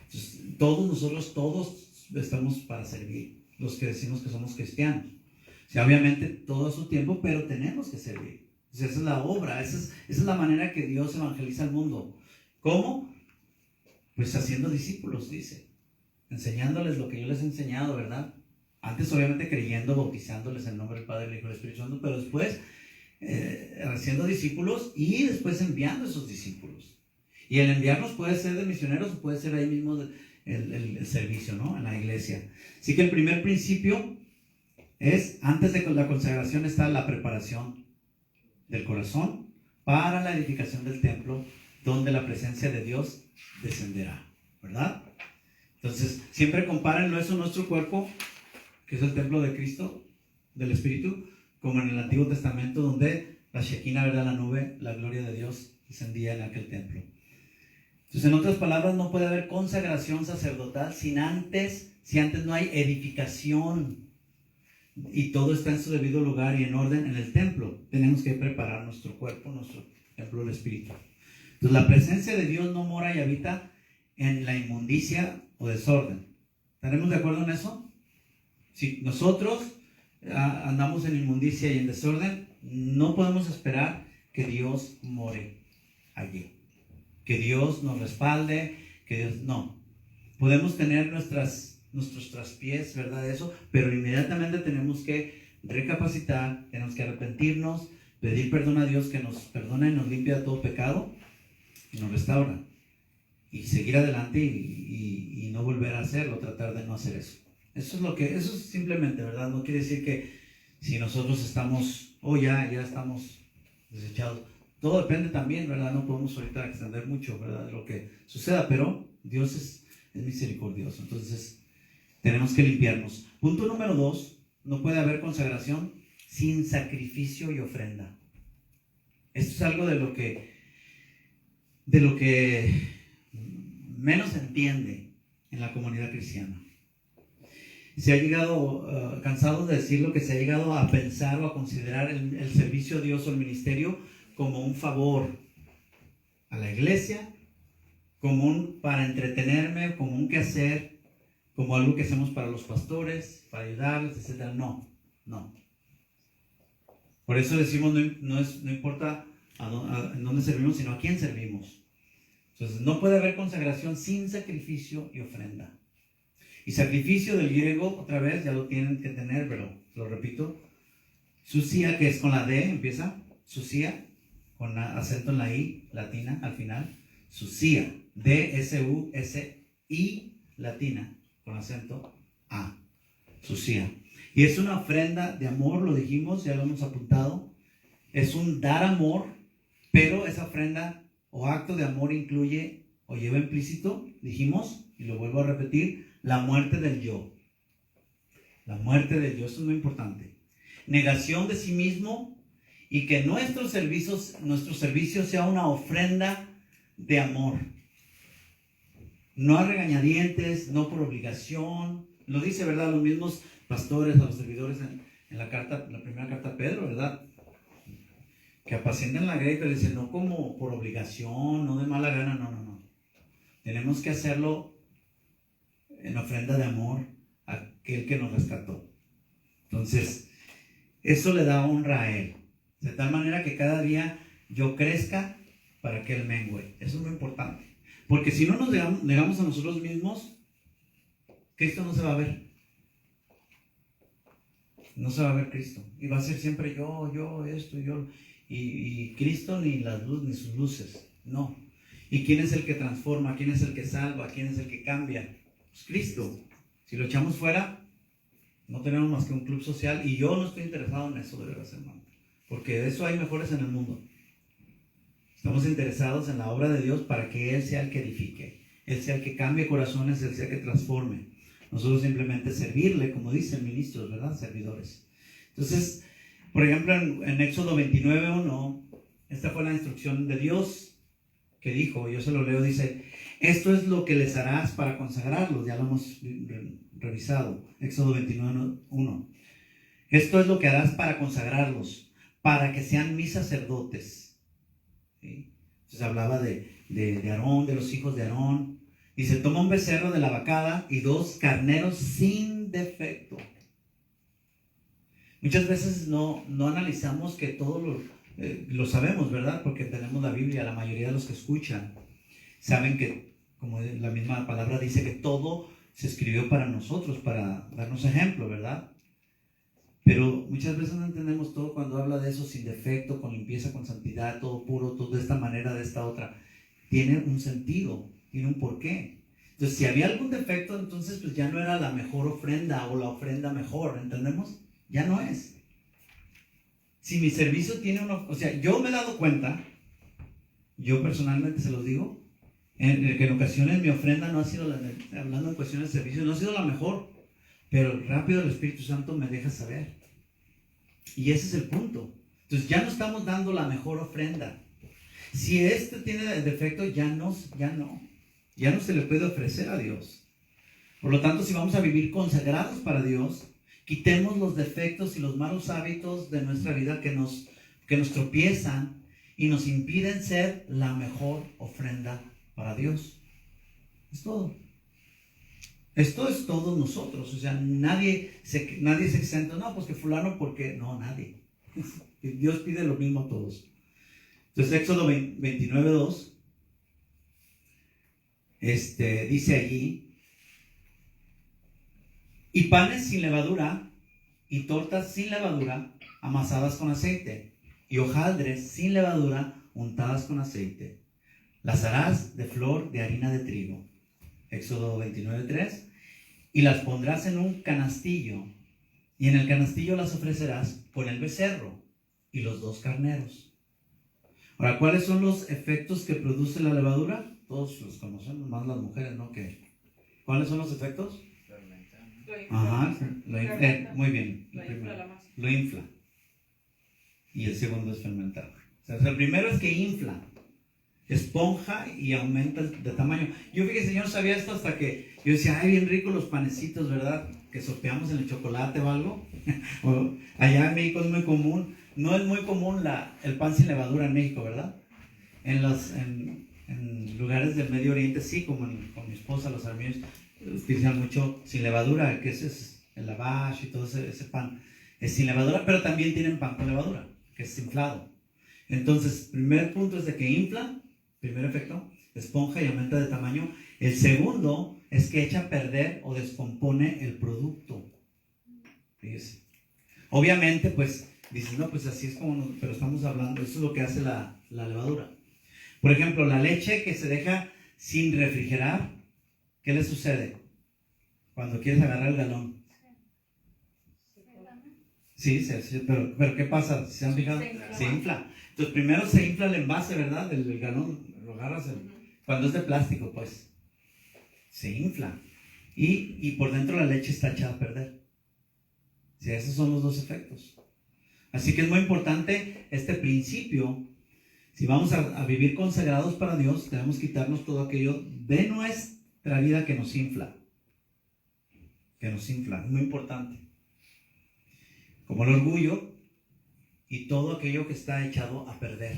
Speaker 2: Entonces, todos estamos para servir, los que decimos que somos cristianos. O sea, obviamente todo a su tiempo, pero tenemos que servir. O sea, esa es la obra, esa es la manera que Dios evangeliza al mundo. ¿Cómo? Pues haciendo discípulos, dice. Enseñándoles lo que yo les he enseñado, ¿verdad? Antes obviamente creyendo, bautizándoles en el nombre del Padre, del Hijo y del Espíritu Santo, pero después haciendo discípulos y después enviando a esos discípulos. Y el enviarnos puede ser de misioneros o puede ser ahí mismo el servicio, ¿no? En la iglesia. Así que el primer principio es, antes de la consagración está la preparación del corazón para la edificación del templo, donde la presencia de Dios descenderá, ¿verdad? Entonces, siempre compárenlo eso, nuestro cuerpo, que es el templo de Cristo, del Espíritu, como en el Antiguo Testamento, donde la Shekinah, ¿verdad? La nube, la gloria de Dios descendía en aquel templo. Entonces, en otras palabras, no puede haber consagración sacerdotal si antes no hay edificación y todo está en su debido lugar y en orden en el templo. Tenemos que preparar nuestro cuerpo, nuestro templo del Espíritu. Entonces, la presencia de Dios no mora y habita en la inmundicia o desorden. ¿Estaremos de acuerdo en eso? Si nosotros andamos en inmundicia y en desorden, no podemos esperar que Dios more allí. Que Dios nos respalde, no. Podemos tener nuestros traspiés, ¿verdad? Eso, pero inmediatamente tenemos que recapacitar, tenemos que arrepentirnos, pedir perdón a Dios que nos perdone y nos limpia de todo pecado y nos restaura. Y seguir adelante y no volver a hacerlo, tratar de no hacer eso. Eso es simplemente, ¿verdad? No quiere decir que si nosotros estamos, ya estamos desechados. Todo depende también, ¿verdad? No podemos ahorita extender mucho, ¿verdad? De lo que suceda, pero Dios es misericordioso. Entonces, tenemos que limpiarnos. Punto número 2, no puede haber consagración sin sacrificio y ofrenda. Esto es algo de lo que menos se entiende en la comunidad cristiana. Se ha llegado, cansado de decirlo, que se ha llegado a pensar o a considerar el servicio a Dios o el ministerio como un favor a la iglesia, para entretenerme, como un quehacer, como algo que hacemos para los pastores, para ayudarles, etc. No. Por eso decimos, no importa en dónde servimos, sino a quién servimos. Entonces, no puede haber consagración sin sacrificio y ofrenda. Y sacrificio del griego, otra vez, ya lo tienen que tener, pero lo repito. Susia, que es con la D, empieza. Susia, con acento en la I latina al final. Susia, D-S-U-S-I latina, con acento A. Susia. Y es una ofrenda de amor, lo dijimos, ya lo hemos apuntado. Es un dar amor, pero esa ofrenda o acto de amor incluye o lleva implícito, dijimos, y lo vuelvo a repetir, la muerte del yo. La muerte del yo, esto es muy importante. Negación de sí mismo y que nuestro servicio sea una ofrenda de amor. No a regañadientes, no por obligación. Lo dice, ¿verdad? Los mismos pastores, a los servidores en la primera carta a Pedro, ¿verdad? Que apacienten la grey, pero dice, no como por obligación, no de mala gana, no. Tenemos que hacerlo en ofrenda de amor a aquel que nos rescató. Entonces, eso le da honra a Él. De tal manera que cada día yo crezca para que Él mengüe. Eso es muy importante. Porque si no nos negamos a nosotros mismos, Cristo no se va a ver. No se va a ver Cristo. Y va a ser siempre yo, esto, yo. Y Cristo ni las luces, ni sus luces. No. ¿Y quién es el que transforma? ¿Quién es el que salva? ¿Quién es el que cambia? Pues Cristo. Si lo echamos fuera, no tenemos más que un club social. Y yo no estoy interesado en eso, de verdad, hermano. Porque de eso hay mejores en el mundo. Estamos interesados en la obra de Dios para que Él sea el que edifique. Él sea el que cambie corazones, Él sea el que transforme. Nosotros simplemente servirle, como dicen ministros, ¿verdad? Servidores. Entonces, por ejemplo, en Éxodo 29:1, esta fue la instrucción de Dios que dijo, yo se lo leo, dice, esto es lo que les harás para consagrarlos, ya lo hemos revisado, Éxodo 29:1. Esto es lo que harás para consagrarlos, para que sean mis sacerdotes. ¿Sí? Entonces hablaba de Aarón, de los hijos de Aarón. Dice, toma un becerro de la vacada y 2 carneros sin defecto. Muchas veces no analizamos que todo lo sabemos, ¿verdad? Porque tenemos la Biblia. La mayoría de los que escuchan saben que, como la misma palabra dice, que todo se escribió para nosotros, para darnos ejemplo, ¿verdad? Pero muchas veces no entendemos todo cuando habla de eso sin defecto, con limpieza, con santidad, todo puro, todo de esta manera, de esta otra. Tiene un sentido, tiene un porqué. Entonces, si había algún defecto, entonces pues ya no era la mejor ofrenda o la ofrenda mejor, ¿entendemos? Ya no es. Si mi servicio tiene o sea, yo me he dado cuenta, yo personalmente se los digo, que en ocasiones mi ofrenda no ha sido, hablando en cuestiones de servicio, no ha sido la mejor, pero rápido el Espíritu Santo me deja saber. Y ese es el punto. Entonces ya no estamos dando la mejor ofrenda. Si tiene defecto, ya no se le puede ofrecer a Dios. Por lo tanto, si vamos a vivir consagrados para Dios, quitemos los defectos y los malos hábitos de nuestra vida que nos tropiezan y nos impiden ser la mejor ofrenda para Dios. Es todo. Esto es todos nosotros. O sea, nadie se exenta. No, pues que fulano, porque no, nadie. Dios pide lo mismo a todos. Entonces, Éxodo 29:2 dice allí, y panes sin levadura y tortas sin levadura amasadas con aceite y hojaldres sin levadura untadas con aceite. Las harás de flor de harina de trigo. Éxodo 29:3. Y las pondrás en un canastillo, y en el canastillo las ofrecerás con el becerro y los 2 carneros. Ahora, ¿cuáles son los efectos que produce la levadura? Todos los conocemos, más las mujeres, ¿no? ¿Cuáles son los efectos? Ajá, muy bien. Lo infla. Y el segundo es fermentar. O sea, el primero es que infla, esponja y aumenta de tamaño. Yo fíjese, yo no sabía esto hasta que yo decía, ay, bien ricos los panecitos, ¿verdad? Que sorteamos en el chocolate o algo. Allá en México es muy común. No es muy común el pan sin levadura en México, ¿verdad? En lugares del Medio Oriente sí, como con mi esposa, los armenios utilizan mucho sin levadura, que ese es el lavash y todo ese pan. Es sin levadura, pero también tienen pan con levadura, que es inflado. Entonces, primer punto es de que infla, primer efecto, esponja y aumenta de tamaño. El segundo es que echa a perder o descompone el producto. Fíjese. Obviamente, pues, dices, no, pues así es como, pero estamos hablando, eso es lo que hace la levadura. Por ejemplo, la leche que se deja sin refrigerar, ¿qué le sucede cuando quieres agarrar el galón? Sí, pero ¿qué pasa? ¿Se han fijado? Se infla. Entonces, primero se infla el envase, ¿verdad? El galón, lo agarras cuando es de plástico, pues. Se infla. Y por dentro la leche está echada a perder. Sí, esos son los 2 efectos. Así que es muy importante este principio. Si vamos a vivir consagrados para Dios, debemos quitarnos todo aquello de nuestra vida que nos infla. Que nos infla. Es muy importante. como el orgullo y todo aquello que está echado a perder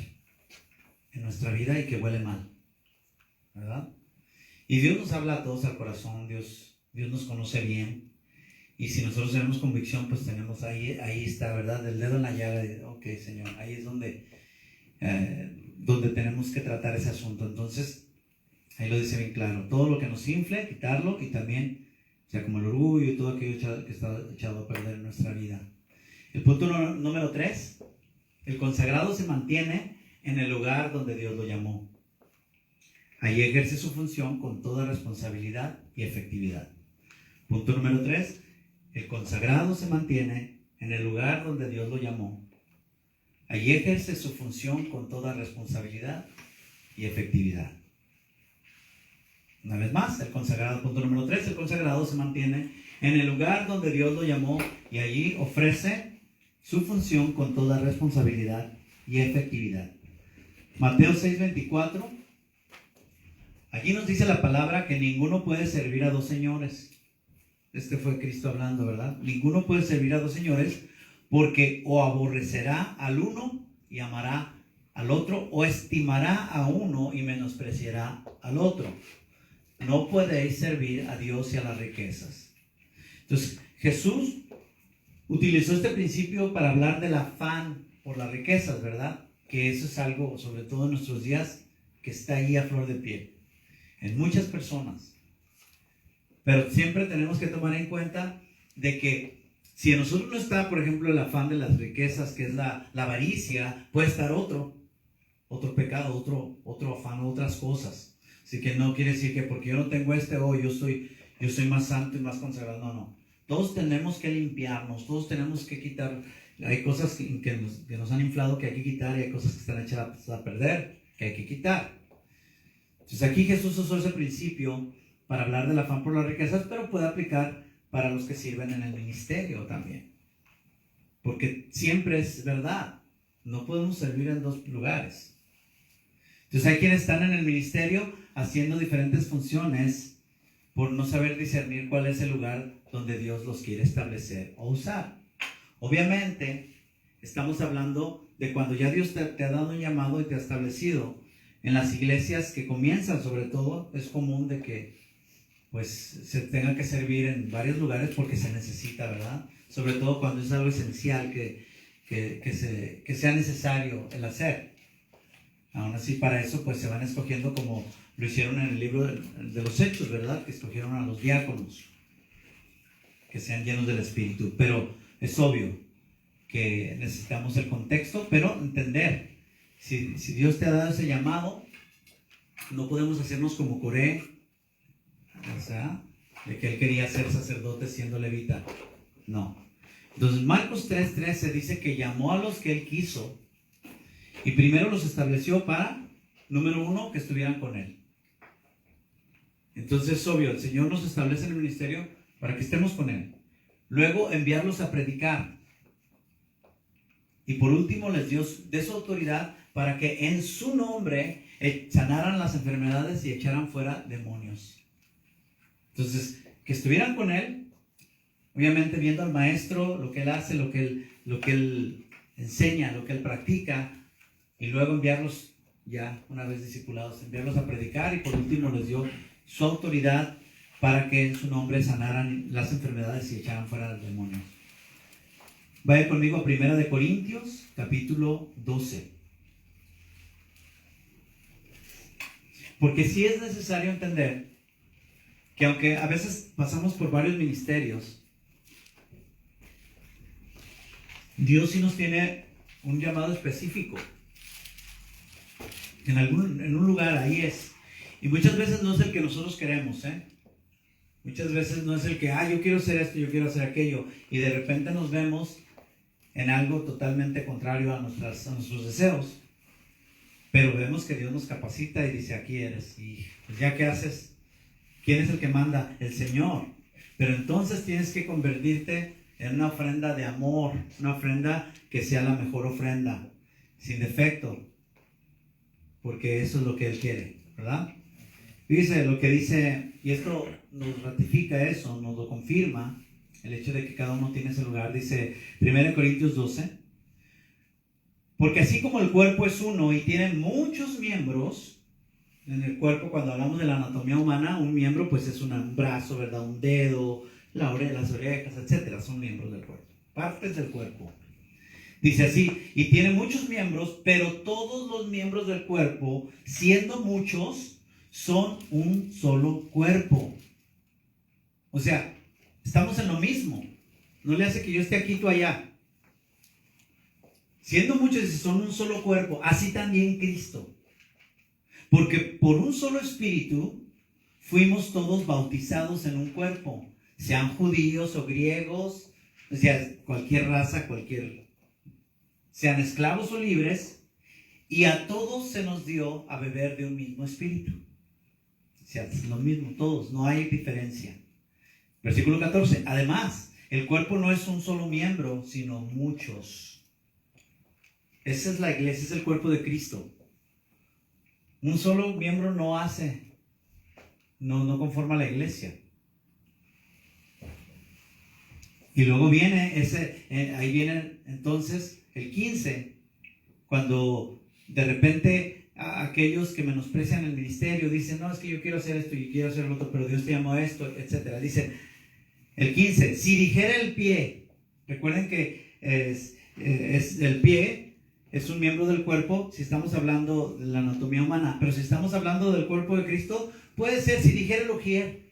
Speaker 2: en nuestra vida y que huele mal, ¿verdad? Y Dios nos habla a todos al corazón, Dios nos conoce bien. Y si nosotros tenemos convicción, pues tenemos ahí está, ¿verdad? El dedo en la llaga de, ok, Señor, ahí es donde tenemos que tratar ese asunto. Entonces, ahí lo dice bien claro, todo lo que nos infle, quitarlo, y también, o sea, como el orgullo y todo aquello que está echado a perder en nuestra vida. El punto número 3, el consagrado se mantiene en el lugar donde Dios lo llamó. Ahí ejerce su función con toda responsabilidad y efectividad. Punto número 3, el consagrado se mantiene en el lugar donde Dios lo llamó. Allí ejerce su función con toda responsabilidad y efectividad. Una vez más, el consagrado, punto número 3, el consagrado se mantiene en el lugar donde Dios lo llamó y allí ofrece su función con toda responsabilidad y efectividad. Mateo 6:24, allí nos dice la palabra que ninguno puede servir a dos señores. Este fue Cristo hablando, ¿verdad? Ninguno puede servir a dos señores, porque o aborrecerá al uno y amará al otro, o estimará a uno y menospreciará al otro. No podéis servir a Dios y a las riquezas. Entonces, Jesús utilizó este principio para hablar del afán por las riquezas, ¿verdad? Que eso es algo, sobre todo en nuestros días, que está ahí a flor de piel en muchas personas. Pero siempre tenemos que tomar en cuenta de que si en nosotros no está, por ejemplo, el afán de las riquezas, que es la avaricia, puede estar otro pecado, otro afán, otras cosas. Así que no quiere decir que porque yo no tengo yo soy más santo y más consagrado. No. Todos tenemos que limpiarnos, todos tenemos que quitar. Hay cosas que nos han inflado que hay que quitar, y hay cosas que están echadas a perder que hay que quitar. Entonces aquí Jesús usó ese principio para hablar del afán por las riquezas, pero puede aplicar para los que sirven en el ministerio también. Porque siempre es verdad, no podemos servir en dos lugares. Entonces hay quienes están en el ministerio haciendo diferentes funciones por no saber discernir cuál es el lugar donde Dios los quiere establecer o usar. Obviamente, estamos hablando de cuando ya Dios te ha dado un llamado y te ha establecido. En las iglesias que comienzan, sobre todo, es común de que pues se tenga que servir en varios lugares porque se necesita, ¿verdad? Sobre todo cuando es algo esencial que sea necesario el hacer. Aún así, para eso pues se van escogiendo, como lo hicieron en el libro de los Hechos, ¿verdad? Que escogieron a los diáconos, que sean llenos del Espíritu. Pero es obvio que necesitamos el contexto, pero entender, si Dios te ha dado ese llamado, no podemos hacernos como Coré, o sea, de que él quería ser sacerdote siendo levita. No. Entonces Marcos 3:13 dice que llamó a los que él quiso y primero los estableció para, número 1, que estuvieran con él. Entonces es obvio, el Señor nos establece en el ministerio para que estemos con él. Luego enviarlos a predicar. Y por último les dio de su autoridad para que en su nombre sanaran las enfermedades y echaran fuera demonios. Entonces, que estuvieran con él, obviamente viendo al maestro, lo que él hace, lo que él enseña, lo que él practica, y luego enviarlos ya, una vez discipulados, enviarlos a predicar, y por último les dio su autoridad para que en su nombre sanaran las enfermedades y echaran fuera los demonios. Vaya conmigo a 1 Corintios, capítulo 12. Porque sí es necesario entender que aunque a veces pasamos por varios ministerios, Dios sí nos tiene un llamado específico. En un lugar, ahí es. Y muchas veces no es el que nosotros queremos, Muchas veces no es el que, yo quiero hacer esto, yo quiero hacer aquello. Y de repente nos vemos en algo totalmente contrario a nuestros deseos. Pero vemos que Dios nos capacita y dice, aquí eres. Y pues ya que haces, ¿quién es el que manda? El Señor. Pero entonces tienes que convertirte en una ofrenda de amor, una ofrenda que sea la mejor ofrenda, sin defecto, porque eso es lo que Él quiere, ¿verdad? Fíjese lo que dice, y esto nos ratifica eso, nos lo confirma, el hecho de que cada uno tiene ese lugar. Dice 1 Corintios 12, porque así como el cuerpo es uno y tiene muchos miembros, en el cuerpo, cuando hablamos de la anatomía humana, un miembro pues es un brazo, ¿verdad? Un dedo, las orejas, etcétera, son miembros del cuerpo, partes del cuerpo. Dice así, y tiene muchos miembros, pero todos los miembros del cuerpo, siendo muchos, son un solo cuerpo. O sea, estamos en lo mismo. No le hace que yo esté aquí, tú allá. Siendo muchos, son un solo cuerpo, así también Cristo. Porque por un solo espíritu fuimos todos bautizados en un cuerpo, sean judíos o griegos, o sea, cualquier raza, sean esclavos o libres, y a todos se nos dio a beber de un mismo espíritu. O sea, es lo mismo, todos, no hay diferencia. Versículo 14, además, el cuerpo no es un solo miembro, sino muchos. Esa es la iglesia, es el cuerpo de Cristo. Un solo miembro no conforma la iglesia. Y luego viene ahí viene entonces el 15, cuando de repente aquellos que menosprecian el ministerio dicen, no, es que yo quiero hacer esto y quiero hacer lo otro, pero Dios te llamó a esto, etc. Dice el 15, si dijera el pie, recuerden que es el pie, es un miembro del cuerpo, si estamos hablando de la anatomía humana, pero si estamos hablando del cuerpo de Cristo, puede ser si dijera el ujier,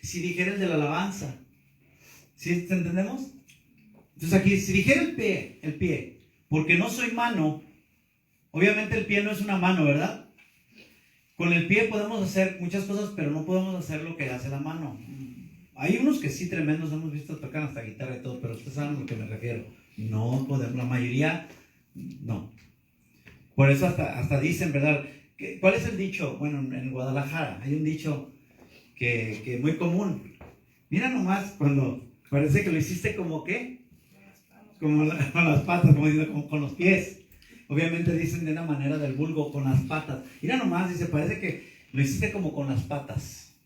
Speaker 2: si dijera el de la alabanza. ¿Sí entendemos? Entonces aquí, si dijera el pie, porque no soy mano, obviamente el pie no es una mano, ¿verdad? Con el pie podemos hacer muchas cosas, pero no podemos hacer lo que hace la mano. Hay unos que sí, tremendos, hemos visto tocar hasta guitarra y todo, pero ustedes saben a lo que me refiero. No podemos, la mayoría, no. Por eso hasta dicen, ¿verdad? ¿Cuál es el dicho? Bueno, en Guadalajara hay un dicho que es muy común. Mira nomás cuando parece que lo hiciste como ¿qué? Con las patas, como con los pies. Obviamente dicen de una manera del vulgo, con las patas. Mira nomás, dice, parece que lo hiciste como con las patas.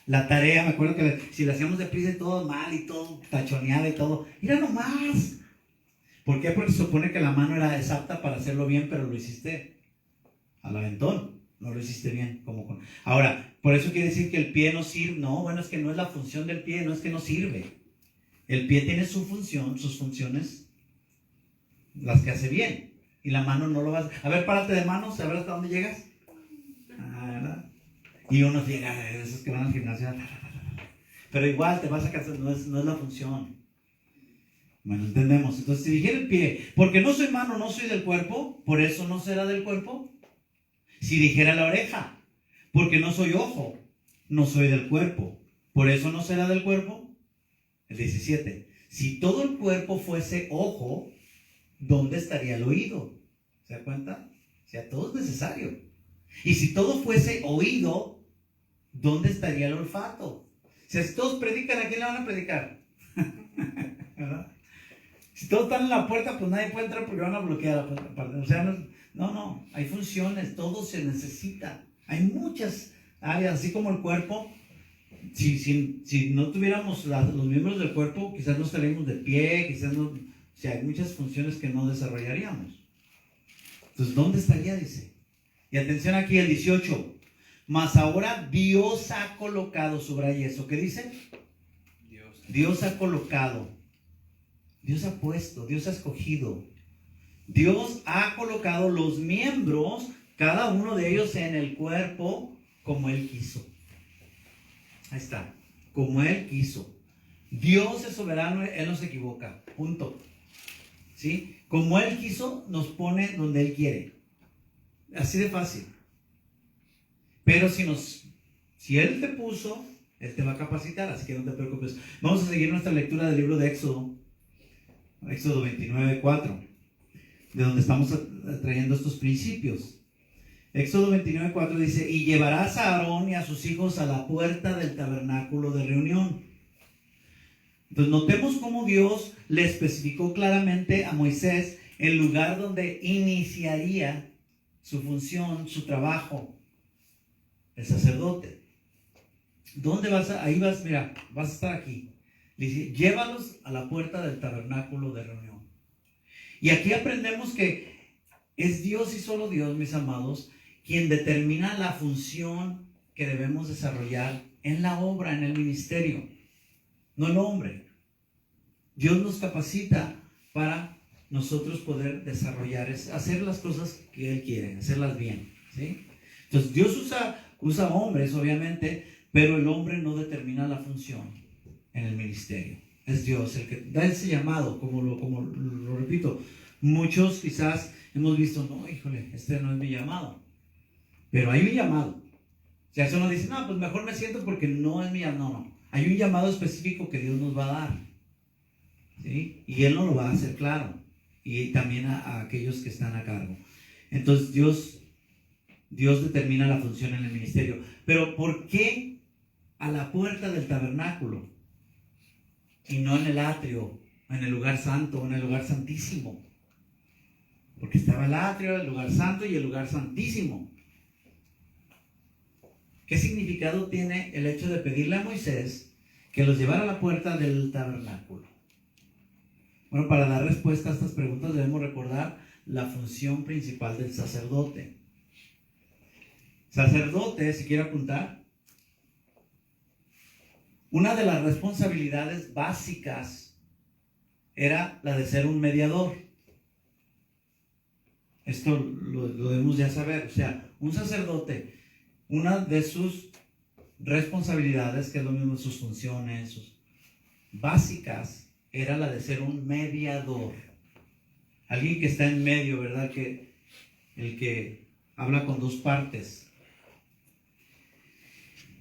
Speaker 2: La tarea, me acuerdo que si la hacíamos deprisa y todo mal y todo tachoneada y todo. Mira nomás. ¿Por qué? Porque se supone que la mano era exacta para hacerlo bien, pero lo hiciste al aventón. No lo hiciste bien. Ahora, por eso quiere decir que el pie no sirve. No, bueno, es que no es la función del pie, no es que no sirve. El pie tiene su función, sus funciones, las que hace bien. Y la mano no lo va a hacer. A ver, párate de manos, a ver hasta dónde llegas. ¿Verdad? Y uno llega, esos que van al gimnasio. Pero igual te vas a cansar, no es la función. Bueno, entendemos. Entonces, si dijera el pie, porque no soy mano, no soy del cuerpo, por eso no será del cuerpo. Si dijera la oreja, porque no soy ojo, no soy del cuerpo, por eso no será del cuerpo. El 17. Si todo el cuerpo fuese ojo, ¿dónde estaría el oído? ¿Se da cuenta? O sea, todo es necesario. Y si todo fuese oído, ¿dónde estaría el olfato? O sea, si todos predican, ¿a quién le van a predicar? ¿Verdad? Si todos están en la puerta, pues nadie puede entrar porque van a bloquear la puerta. O sea, no, hay funciones, todo se necesita. Hay muchas áreas, así como el cuerpo. Si no tuviéramos los miembros del cuerpo, quizás no estaríamos de pie, quizás no. O sea, hay muchas funciones que no desarrollaríamos. Entonces, ¿dónde estaría? Dice. Y atención aquí, el 18. Mas ahora Dios ha colocado, subraya eso. ¿Qué dice? Dios ha colocado. Dios ha puesto, Dios ha escogido. Dios ha colocado los miembros, cada uno de ellos en el cuerpo, como Él quiso. Ahí está, como Él quiso. Dios es soberano, Él no se equivoca, punto. ¿Sí? Como Él quiso, nos pone donde Él quiere. Así de fácil. Pero si Él te puso, Él te va a capacitar, así que no te preocupes. Vamos a seguir nuestra lectura del libro de Éxodo. Éxodo 29, 4, de donde estamos trayendo estos principios. Éxodo 29, 4 dice, y llevarás a Aarón y a sus hijos a la puerta del tabernáculo de reunión. Entonces notemos cómo Dios le especificó claramente a Moisés el lugar donde iniciaría su función, su trabajo, el sacerdote. ¿Dónde vas? Ahí vas, mira, vas a estar aquí. Dice, llévalos a la puerta del tabernáculo de reunión. Y aquí aprendemos que es Dios y solo Dios, mis amados, quien determina la función que debemos desarrollar en la obra, en el ministerio, no el hombre. Dios nos capacita para nosotros poder desarrollar, hacer las cosas que Él quiere, hacerlas bien, ¿sí? Entonces Dios usa hombres, obviamente, pero el hombre no determina la función en el ministerio. Es Dios el que da ese llamado, como lo repito. Muchos quizás hemos visto, no, híjole, este no es mi llamado. Pero hay un llamado. O sea, eso no dice, no, pues mejor me siento porque no es mi llamado. No. Hay un llamado específico que Dios nos va a dar, ¿sí? Y Él nos lo va a hacer claro. Y también a aquellos que están a cargo. Entonces Dios determina la función en el ministerio. Pero ¿por qué a la puerta del tabernáculo y no en el atrio, en el lugar santo o en el lugar santísimo? Porque estaba el atrio, el lugar santo y el lugar santísimo. ¿Qué significado tiene el hecho de pedirle a Moisés que los llevara a la puerta del tabernáculo? Bueno, para dar respuesta a estas preguntas debemos recordar la función principal del sacerdote. Sacerdote, si quiere apuntar, una de las responsabilidades básicas era la de ser un mediador. Esto lo debemos ya saber. O sea, un sacerdote, una de sus responsabilidades, que es lo mismo sus funciones, sus básicas, era la de ser un mediador. Alguien que está en medio, ¿verdad? El que habla con dos partes.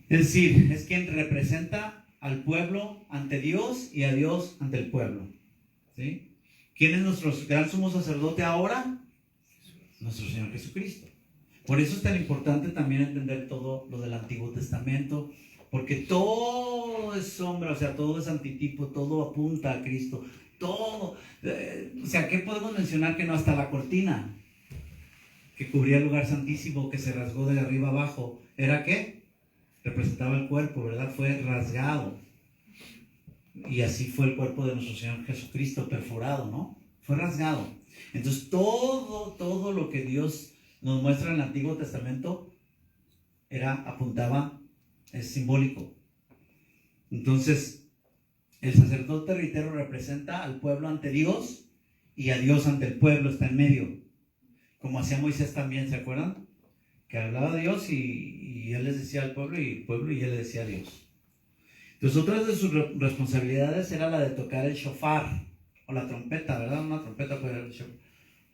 Speaker 2: Es decir, es quien representa al pueblo ante Dios y a Dios ante el pueblo, ¿sí? ¿Quién es nuestro gran sumo sacerdote ahora? Nuestro Señor Jesucristo. Por eso es tan importante también entender todo lo del Antiguo Testamento, porque todo es sombra, o sea, todo es antitipo, todo apunta a Cristo, todo. O sea, ¿qué podemos mencionar que no? Hasta la cortina que cubría el lugar santísimo, que se rasgó de arriba abajo, ¿era qué? Representaba el cuerpo, ¿verdad? Fue rasgado. Y así fue el cuerpo de nuestro Señor Jesucristo, perforado, ¿no? Fue rasgado. Entonces, todo lo que Dios nos muestra en el Antiguo Testamento apuntaba, es simbólico. Entonces, el sacerdote, reitero, representa al pueblo ante Dios y a Dios ante el pueblo, está en medio. Como hacía Moisés también, ¿se acuerdan? Que hablaba a Dios y él les decía al pueblo y él le decía a Dios. Entonces, otra de sus responsabilidades era la de tocar el shofar, o la trompeta, ¿verdad? Una trompeta puede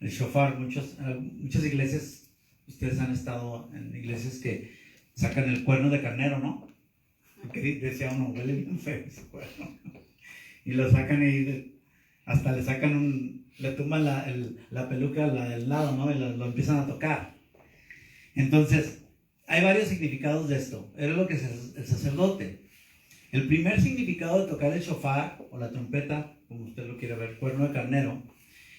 Speaker 2: el shofar. Muchas iglesias, ustedes han estado en iglesias que sacan el cuerno de carnero, ¿no? Que decía uno, huele bien feo ese cuerno. Y lo sacan y hasta le sacan le tumban la peluca del lado, ¿no? Y lo empiezan a tocar. Entonces, hay varios significados de esto. Era lo que es el sacerdote. El primer significado de tocar el shofar, o la trompeta, como usted lo quiere ver, cuerno de carnero,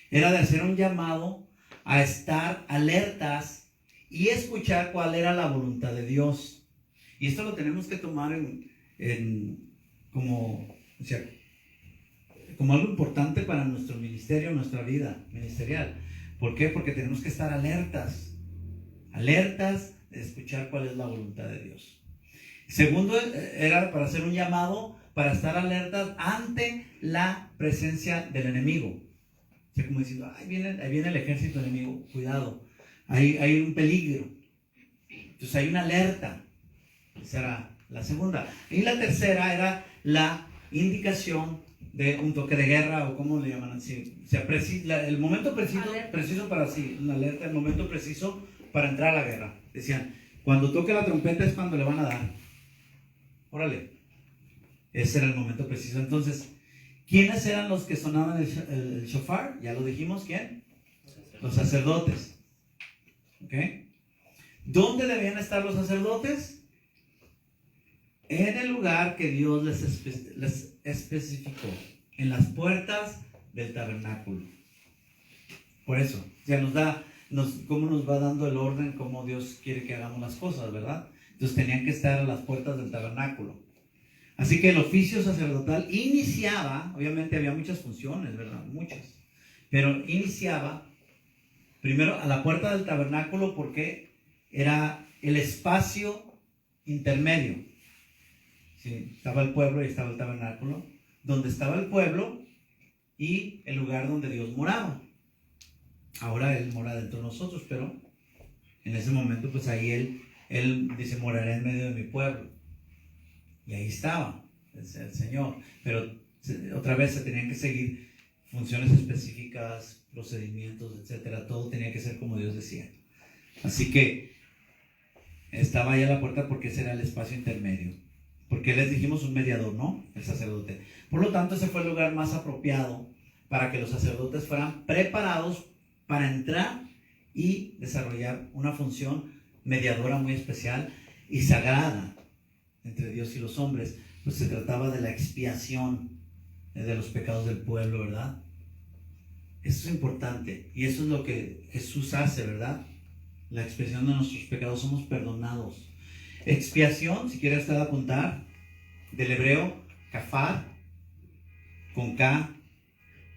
Speaker 2: era de hacer un llamado a estar alertas y escuchar cuál era la voluntad de Dios. Y esto lo tenemos que tomar como algo importante para nuestro ministerio, nuestra vida ministerial. ¿Por qué? Porque tenemos que estar alertas de escuchar cuál es la voluntad de Dios. Segundo, era para hacer un llamado, para estar alertas ante la presencia del enemigo. O sea, como diciendo, ahí viene el ejército enemigo, cuidado, hay un peligro. Entonces hay una alerta. Esa era la segunda. Y la tercera era la indicación de un toque de guerra, o cómo le llaman así. O sea, el momento preciso para sí, una alerta, el momento preciso para entrar a la guerra. Decían, cuando toque la trompeta es cuando le van a dar. Órale. Ese era el momento preciso. Entonces, ¿quiénes eran los que sonaban el shofar? Ya lo dijimos, ¿quién? Los sacerdotes. ¿Ok? ¿Dónde debían estar los sacerdotes? En el lugar que Dios les especificó, en las puertas del tabernáculo. Por eso, ya cómo nos va dando el orden, cómo Dios quiere que hagamos las cosas, ¿verdad? Entonces tenían que estar a las puertas del tabernáculo. Así que el oficio sacerdotal iniciaba, obviamente había muchas funciones, ¿verdad? Muchas. Pero iniciaba primero a la puerta del tabernáculo porque era el espacio intermedio. Sí, estaba el pueblo y estaba el tabernáculo, donde estaba el pueblo y el lugar donde Dios moraba. Ahora Él mora dentro de nosotros, pero en ese momento pues ahí Él dice, moraré en medio de mi pueblo. Y ahí estaba el Señor. Pero otra vez se tenían que seguir funciones específicas, procedimientos, etcétera. Todo tenía que ser como Dios decía. Así que estaba ahí a la puerta porque ese era el espacio intermedio. Porque les dijimos un mediador, ¿no? El sacerdote. Por lo tanto, ese fue el lugar más apropiado para que los sacerdotes fueran preparados para entrar y desarrollar una función mediadora muy especial y sagrada entre Dios y los hombres. Pues se trataba de la expiación de los pecados del pueblo, ¿verdad? Eso es importante y eso es lo que Jesús hace, ¿verdad? La expiación de nuestros pecados, somos perdonados. Expiación, si quieres usted apuntar, del hebreo kafar, con K,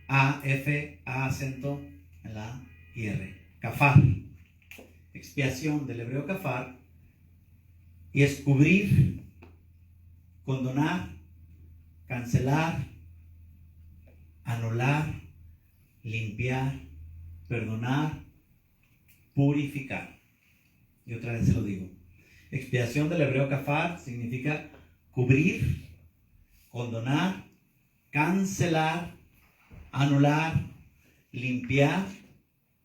Speaker 2: A, F, A acento en la A y R. Kafar. Expiación del hebreo kafar, y es cubrir, condonar, cancelar, anular, limpiar, perdonar, purificar. Y otra vez se lo digo. Expiación del hebreo kafar significa cubrir, condonar, cancelar, anular, limpiar,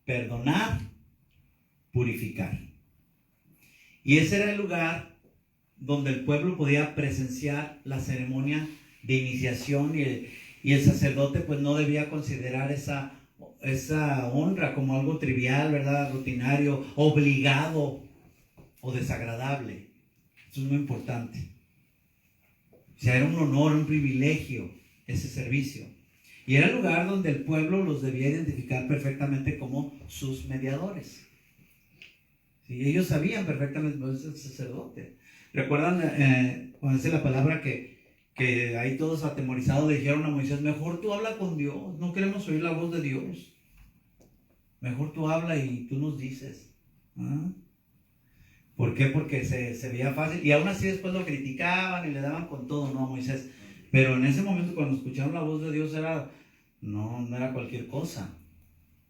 Speaker 2: perdonar, purificar. Y ese era el lugar donde el pueblo podía presenciar la ceremonia de iniciación y el sacerdote pues no debía considerar esa honra como algo trivial, ¿verdad? Rutinario, obligado o desagradable. Eso es muy importante. O sea, era un honor, un privilegio ese servicio. Y era el lugar donde el pueblo los debía identificar perfectamente como sus mediadores. Sí, ellos sabían perfectamente, no es el sacerdote. ¿Recuerdan cuando dice la palabra que ahí todos atemorizados le dijeron a Moisés, mejor tú habla con Dios, no queremos oír la voz de Dios. Mejor tú habla y tú nos dices. ¿Ah? ¿Por qué? Porque se veía fácil. Y aún así después lo criticaban y le daban con todo, ¿no? A Moisés. Pero en ese momento cuando escucharon la voz de Dios no era cualquier cosa.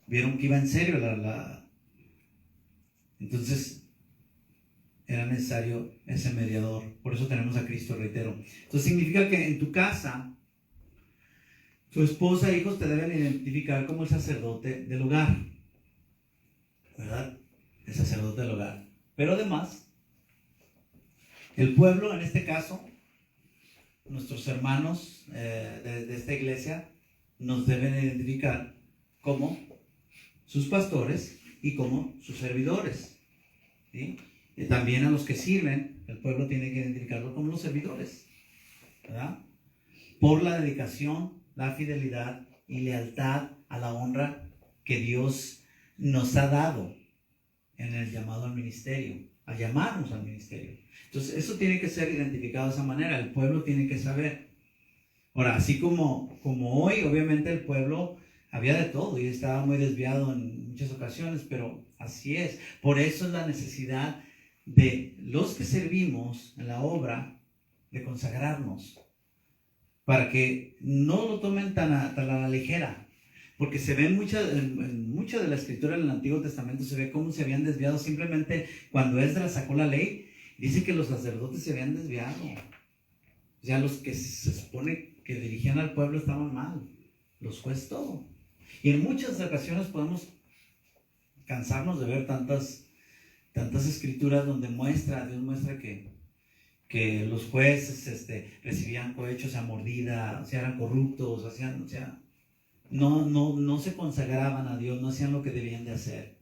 Speaker 2: Vieron que iba en serio Entonces era necesario ese mediador. Por eso tenemos a Cristo, reitero. Entonces significa que en tu casa, tu esposa e hijos te deben identificar como el sacerdote del hogar, ¿verdad? El sacerdote del hogar. Pero además, el pueblo, en este caso, nuestros hermanos de esta iglesia, nos deben identificar como sus pastores y como sus servidores, ¿sí? Y también a los que sirven, el pueblo tiene que identificarlo como los servidores, ¿verdad? Por la dedicación, la fidelidad y lealtad a la honra que Dios nos ha dado en el llamado al ministerio, a llamarnos al ministerio. Entonces, eso tiene que ser identificado de esa manera, el pueblo tiene que saber. Ahora, así como hoy, obviamente el pueblo había de todo y estaba muy desviado en muchas ocasiones, pero así es. Por eso es la necesidad de los que servimos en la obra de consagrarnos, para que no lo tomen tan a la ligera, porque se ve en mucha de la escritura en el Antiguo Testamento, se ve cómo se habían desviado. Simplemente cuando Esdras sacó la ley, dice que los sacerdotes se habían desviado. O sea, los que se supone que dirigían al pueblo estaban mal, los jueces todo. Y en muchas ocasiones podemos cansarnos de ver tantas escrituras donde Dios muestra que los jueces recibían cohechos a mordida, o sea, eran corruptos, no se consagraban a Dios, no hacían lo que debían de hacer.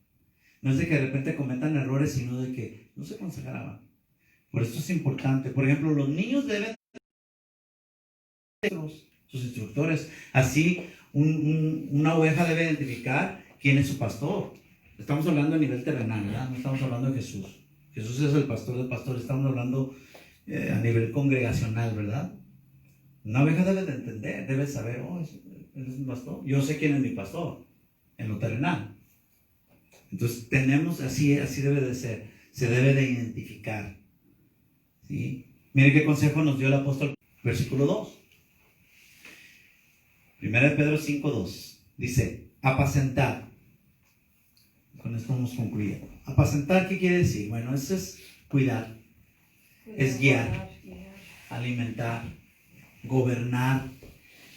Speaker 2: No es de que de repente cometan errores, sino de que no se consagraban. Por esto es importante. Por ejemplo, los niños deben sus instructores. Así, una oveja debe identificar quién es su pastor. Estamos hablando a nivel terrenal, ¿verdad? No estamos hablando de Jesús. Jesús es el pastor del pastor. Estamos hablando a nivel congregacional, ¿verdad? Una oveja debe de entender, debe saber, oh, él es mi pastor. Yo sé quién es mi pastor, en lo terrenal. Entonces tenemos, así debe de ser, se debe de identificar. ¿Sí? Mire qué consejo nos dio el apóstol, versículo 2. 1 Pedro 5:2. Dice, apacentar. Con esto vamos concluyendo. Apacentar, ¿qué quiere decir? Bueno, eso es cuidar, es guiar, alimentar, gobernar,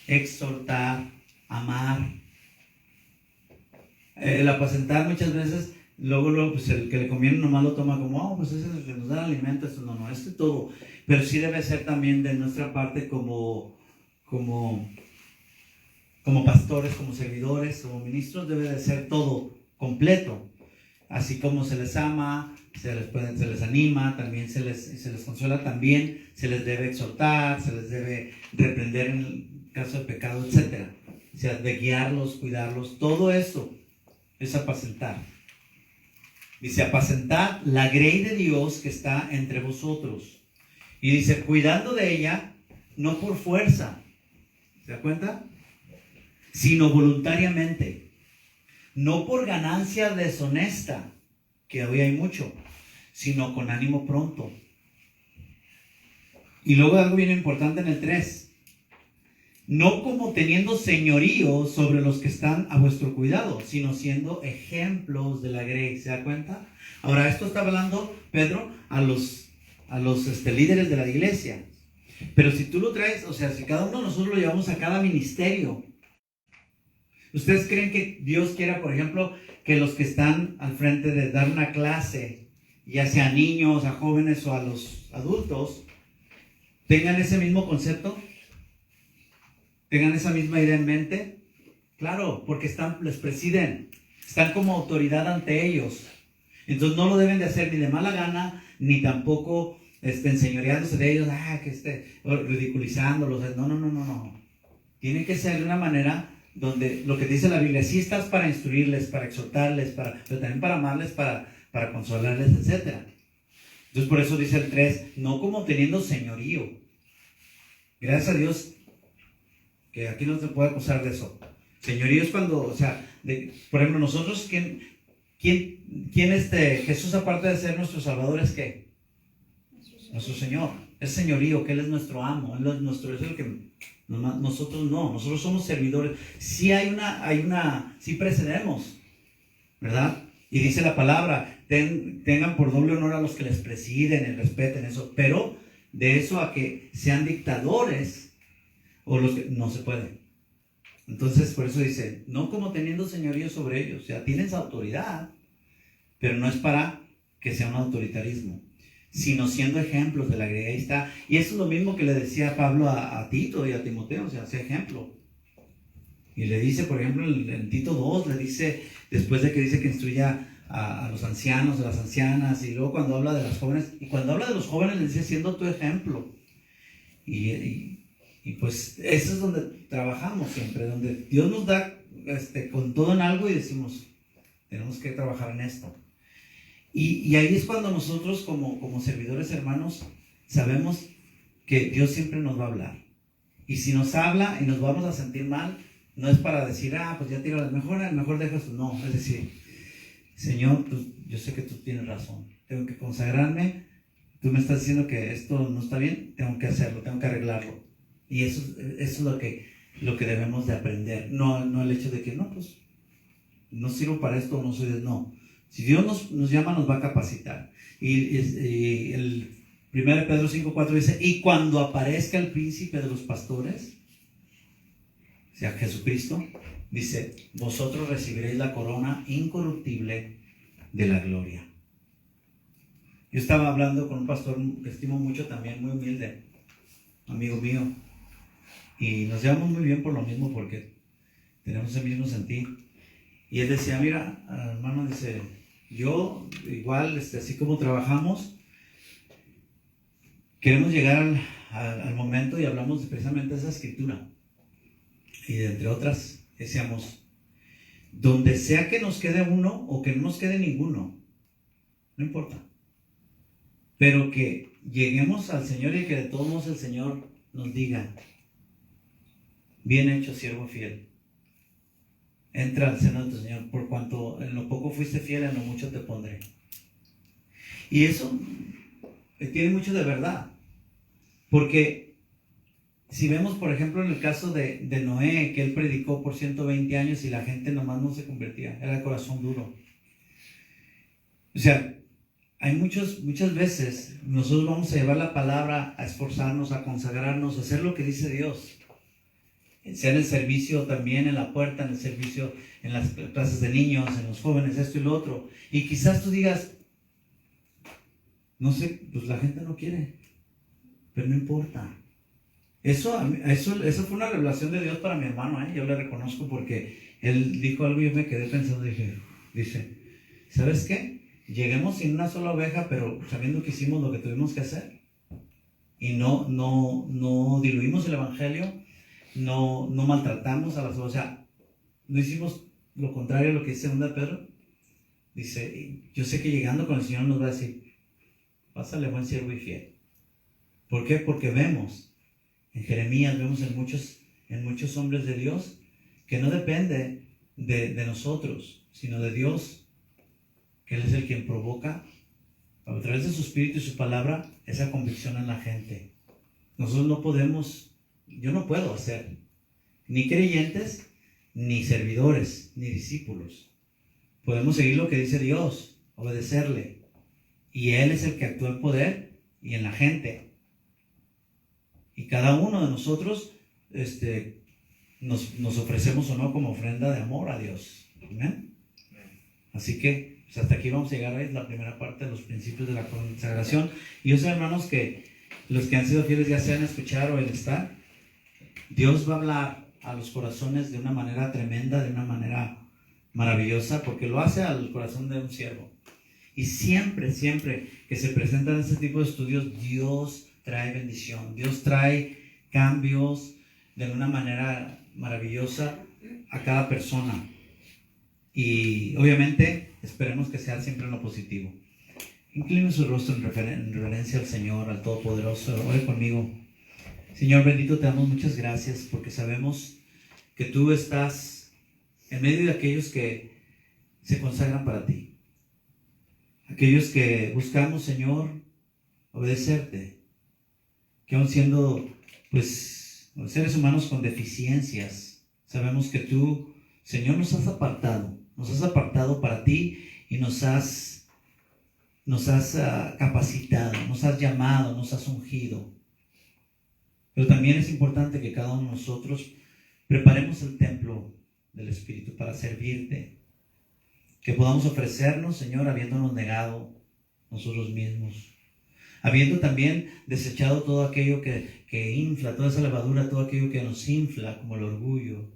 Speaker 2: exhortar, amar. El apacentar muchas veces, luego pues el que le conviene nomás lo toma como, oh, pues ese es el que nos da el alimento, esto no, esto es todo. Pero sí debe ser también de nuestra parte como pastores, como servidores, como ministros, debe de ser todo completo. Así como se les ama, se les anima, también se les consuela, también se les debe exhortar, se les debe reprender en el caso de pecado, etc. O sea, de guiarlos, cuidarlos, todo eso es apacentar. Dice, apacentar la grey de Dios que está entre vosotros. Y dice, cuidando de ella, no por fuerza, ¿se da cuenta? Sino voluntariamente. No por ganancia deshonesta, que hoy hay mucho, sino con ánimo pronto. Y luego algo bien importante en el 3. No como teniendo señorío sobre los que están a vuestro cuidado, sino siendo ejemplos de la grey. ¿Se da cuenta? Ahora, esto está hablando Pedro a los líderes de la iglesia. Pero si tú lo traes, o sea, si cada uno de nosotros lo llevamos a cada ministerio, ¿ustedes creen que Dios quiera, por ejemplo, que los que están al frente de dar una clase, ya sea a niños, a jóvenes o a los adultos, tengan ese mismo concepto? ¿Tengan esa misma idea en mente? Claro, porque les presiden, están como autoridad ante ellos. Entonces no lo deben de hacer ni de mala gana, ni tampoco enseñoreándose de ellos, ridiculizándolos. No. Tiene que ser de una manera donde lo que dice la Biblia, sí estás para instruirles, para exhortarles, pero también para amarles, para consolarles, etc. Entonces por eso dice el 3, no como teniendo señorío. Gracias a Dios que aquí no se puede acusar de eso. Señorío es cuando, o sea, por ejemplo, nosotros, ¿quién Jesús, aparte de ser nuestro Salvador, es qué? Nuestro Señor. Es señorío, que Él es nuestro amo, Él es nuestro, es el que nosotros no, nosotros somos servidores. Sí sí precedemos, ¿verdad? Y dice la palabra, tengan por doble honor a los que les presiden y respeten eso, pero de eso a que sean dictadores, o los que no se puede. Entonces, por eso dice, no como teniendo señorío sobre ellos, o sea, tienes autoridad, pero no es para que sea un autoritarismo, sino siendo ejemplos de la grey. Ahí está. Y eso es lo mismo que le decía Pablo a Tito y a Timoteo, o sea, sea ejemplo. Y le dice, por ejemplo, en Tito 2, le dice, después de que dice que instruya a los ancianos, a las ancianas, y luego cuando habla de las jóvenes, y cuando habla de los jóvenes le dice, siendo tu ejemplo. Y pues eso es donde trabajamos siempre, donde Dios nos da con todo en algo y decimos, tenemos que trabajar en esto. Y ahí es cuando nosotros como servidores hermanos sabemos que Dios siempre nos va a hablar. Y si nos habla y nos vamos a sentir mal, no es para decir, pues ya tiro, mejor dejo esto. No, es decir, Señor, yo sé que tú tienes razón, tengo que consagrarme, tú me estás diciendo que esto no está bien, tengo que hacerlo, tengo que arreglarlo. Y eso es lo que debemos de aprender. No el hecho de que, pues, no sirvo para esto, no soy de... No. Si Dios nos llama, nos va a capacitar. Y el 1 Pedro 5:4 dice, y cuando aparezca el príncipe de los pastores, o sea, Jesucristo, dice, vosotros recibiréis la corona incorruptible de la gloria. Yo estaba hablando con un pastor que estimo mucho también, muy humilde, amigo mío. Y nos llevamos muy bien por lo mismo, porque tenemos el mismo sentir. Y él decía, mira, hermano, dice, yo igual, así como trabajamos, queremos llegar al momento y hablamos precisamente de esa escritura. Y entre otras, decíamos, donde sea que nos quede uno o que no nos quede ninguno, no importa. Pero que lleguemos al Señor y que de todos modos el Señor nos diga, bien hecho, siervo fiel. Entra al seno de tu Señor, por cuanto en lo poco fuiste fiel, en lo mucho te pondré. Y eso tiene mucho de verdad. Porque si vemos, por ejemplo, en el caso de Noé, que él predicó por 120 años y la gente nomás no se convertía, era de corazón duro. O sea, hay muchas veces nosotros vamos a llevar la palabra, a esforzarnos, a consagrarnos, a hacer lo que dice Dios. Sea en el servicio también, en la puerta, en el servicio, en las clases de niños, en los jóvenes, esto y lo otro. Y quizás tú digas, no sé, pues la gente no quiere, pero no importa. Eso fue una revelación de Dios para mi hermano, yo le reconozco, porque él dijo algo y yo me quedé pensando, dice, ¿sabes qué? Lleguemos sin una sola oveja, pero sabiendo que hicimos lo que tuvimos que hacer. Y no diluimos el evangelio, no maltratamos a las ovejas, o sea, no hicimos lo contrario a lo que dice 2 Pedro. Dice, yo sé que llegando con el Señor nos va a decir, pásale buen siervo y fiel. ¿Por qué? Porque vemos en Jeremías, vemos en muchos hombres de Dios que no depende de nosotros, sino de Dios, que Él es el quien provoca a través de su espíritu y su palabra esa convicción en la gente. Nosotros no podemos, yo no puedo hacer ni creyentes, ni servidores, ni discípulos. Podemos seguir lo que dice Dios, obedecerle, y Él es el que actúa en poder y en la gente. Y cada uno de nosotros nos ofrecemos o no como ofrenda de amor a Dios. ¿Amén? Así que pues hasta aquí vamos a llegar a la primera parte de los principios de la consagración. Y yo sé, hermanos, que los que han sido fieles ya sean escuchar o el estar, Dios va a hablar a los corazones de una manera tremenda, de una manera maravillosa, porque lo hace al corazón de un siervo. Y siempre que se presentan este tipo de estudios, Dios trae bendición, Dios trae cambios de una manera maravillosa a cada persona. Y obviamente esperemos que sea siempre en lo positivo. Incline su rostro en reverencia al Señor, al Todopoderoso. Ore conmigo. Señor bendito, te damos muchas gracias porque sabemos que tú estás en medio de aquellos que se consagran para ti. Aquellos que buscamos, Señor, obedecerte. Que aun siendo, pues, seres humanos con deficiencias, sabemos que tú, Señor, nos has apartado para ti y nos has capacitado, nos has llamado, nos has ungido. Pero también es importante que cada uno de nosotros preparemos el templo del Espíritu para servirte. Que podamos ofrecernos, Señor, habiéndonos negado nosotros mismos. Habiendo también desechado todo aquello que infla, toda esa levadura, todo aquello que nos infla, como el orgullo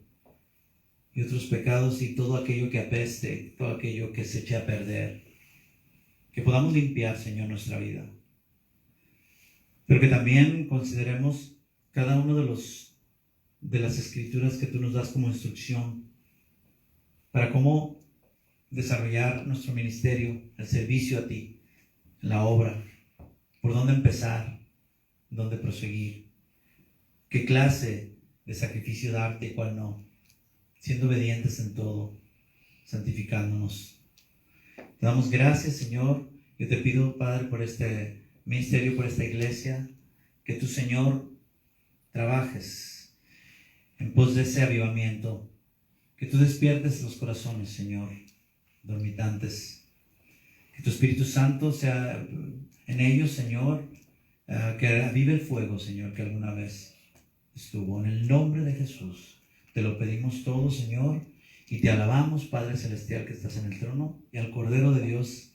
Speaker 2: y otros pecados, y todo aquello que apeste, todo aquello que se eche a perder. Que podamos limpiar, Señor, nuestra vida. Pero que también consideremos cada uno de las escrituras que tú nos das como instrucción para cómo desarrollar nuestro ministerio, el servicio a ti, la obra, por dónde empezar, dónde proseguir, qué clase de sacrificio darte y cuál no, siendo obedientes en todo, santificándonos. Te damos gracias, Señor. Yo te pido, Padre, por este ministerio, por esta iglesia, que tú, Señor, trabajes en pos de ese avivamiento, que tú despiertes los corazones, Señor, dormitantes, que tu Espíritu Santo sea en ellos, Señor, que avive el fuego, Señor, que alguna vez estuvo. En el nombre de Jesús te lo pedimos todo, Señor, y te alabamos, Padre Celestial, que estás en el trono, y al Cordero de Dios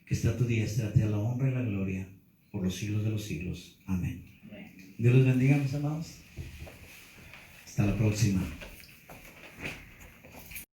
Speaker 2: que está a tu diestra, te da la honra y la gloria por los siglos de los siglos. Amén. Dios los bendiga, mis amados. Hasta la próxima.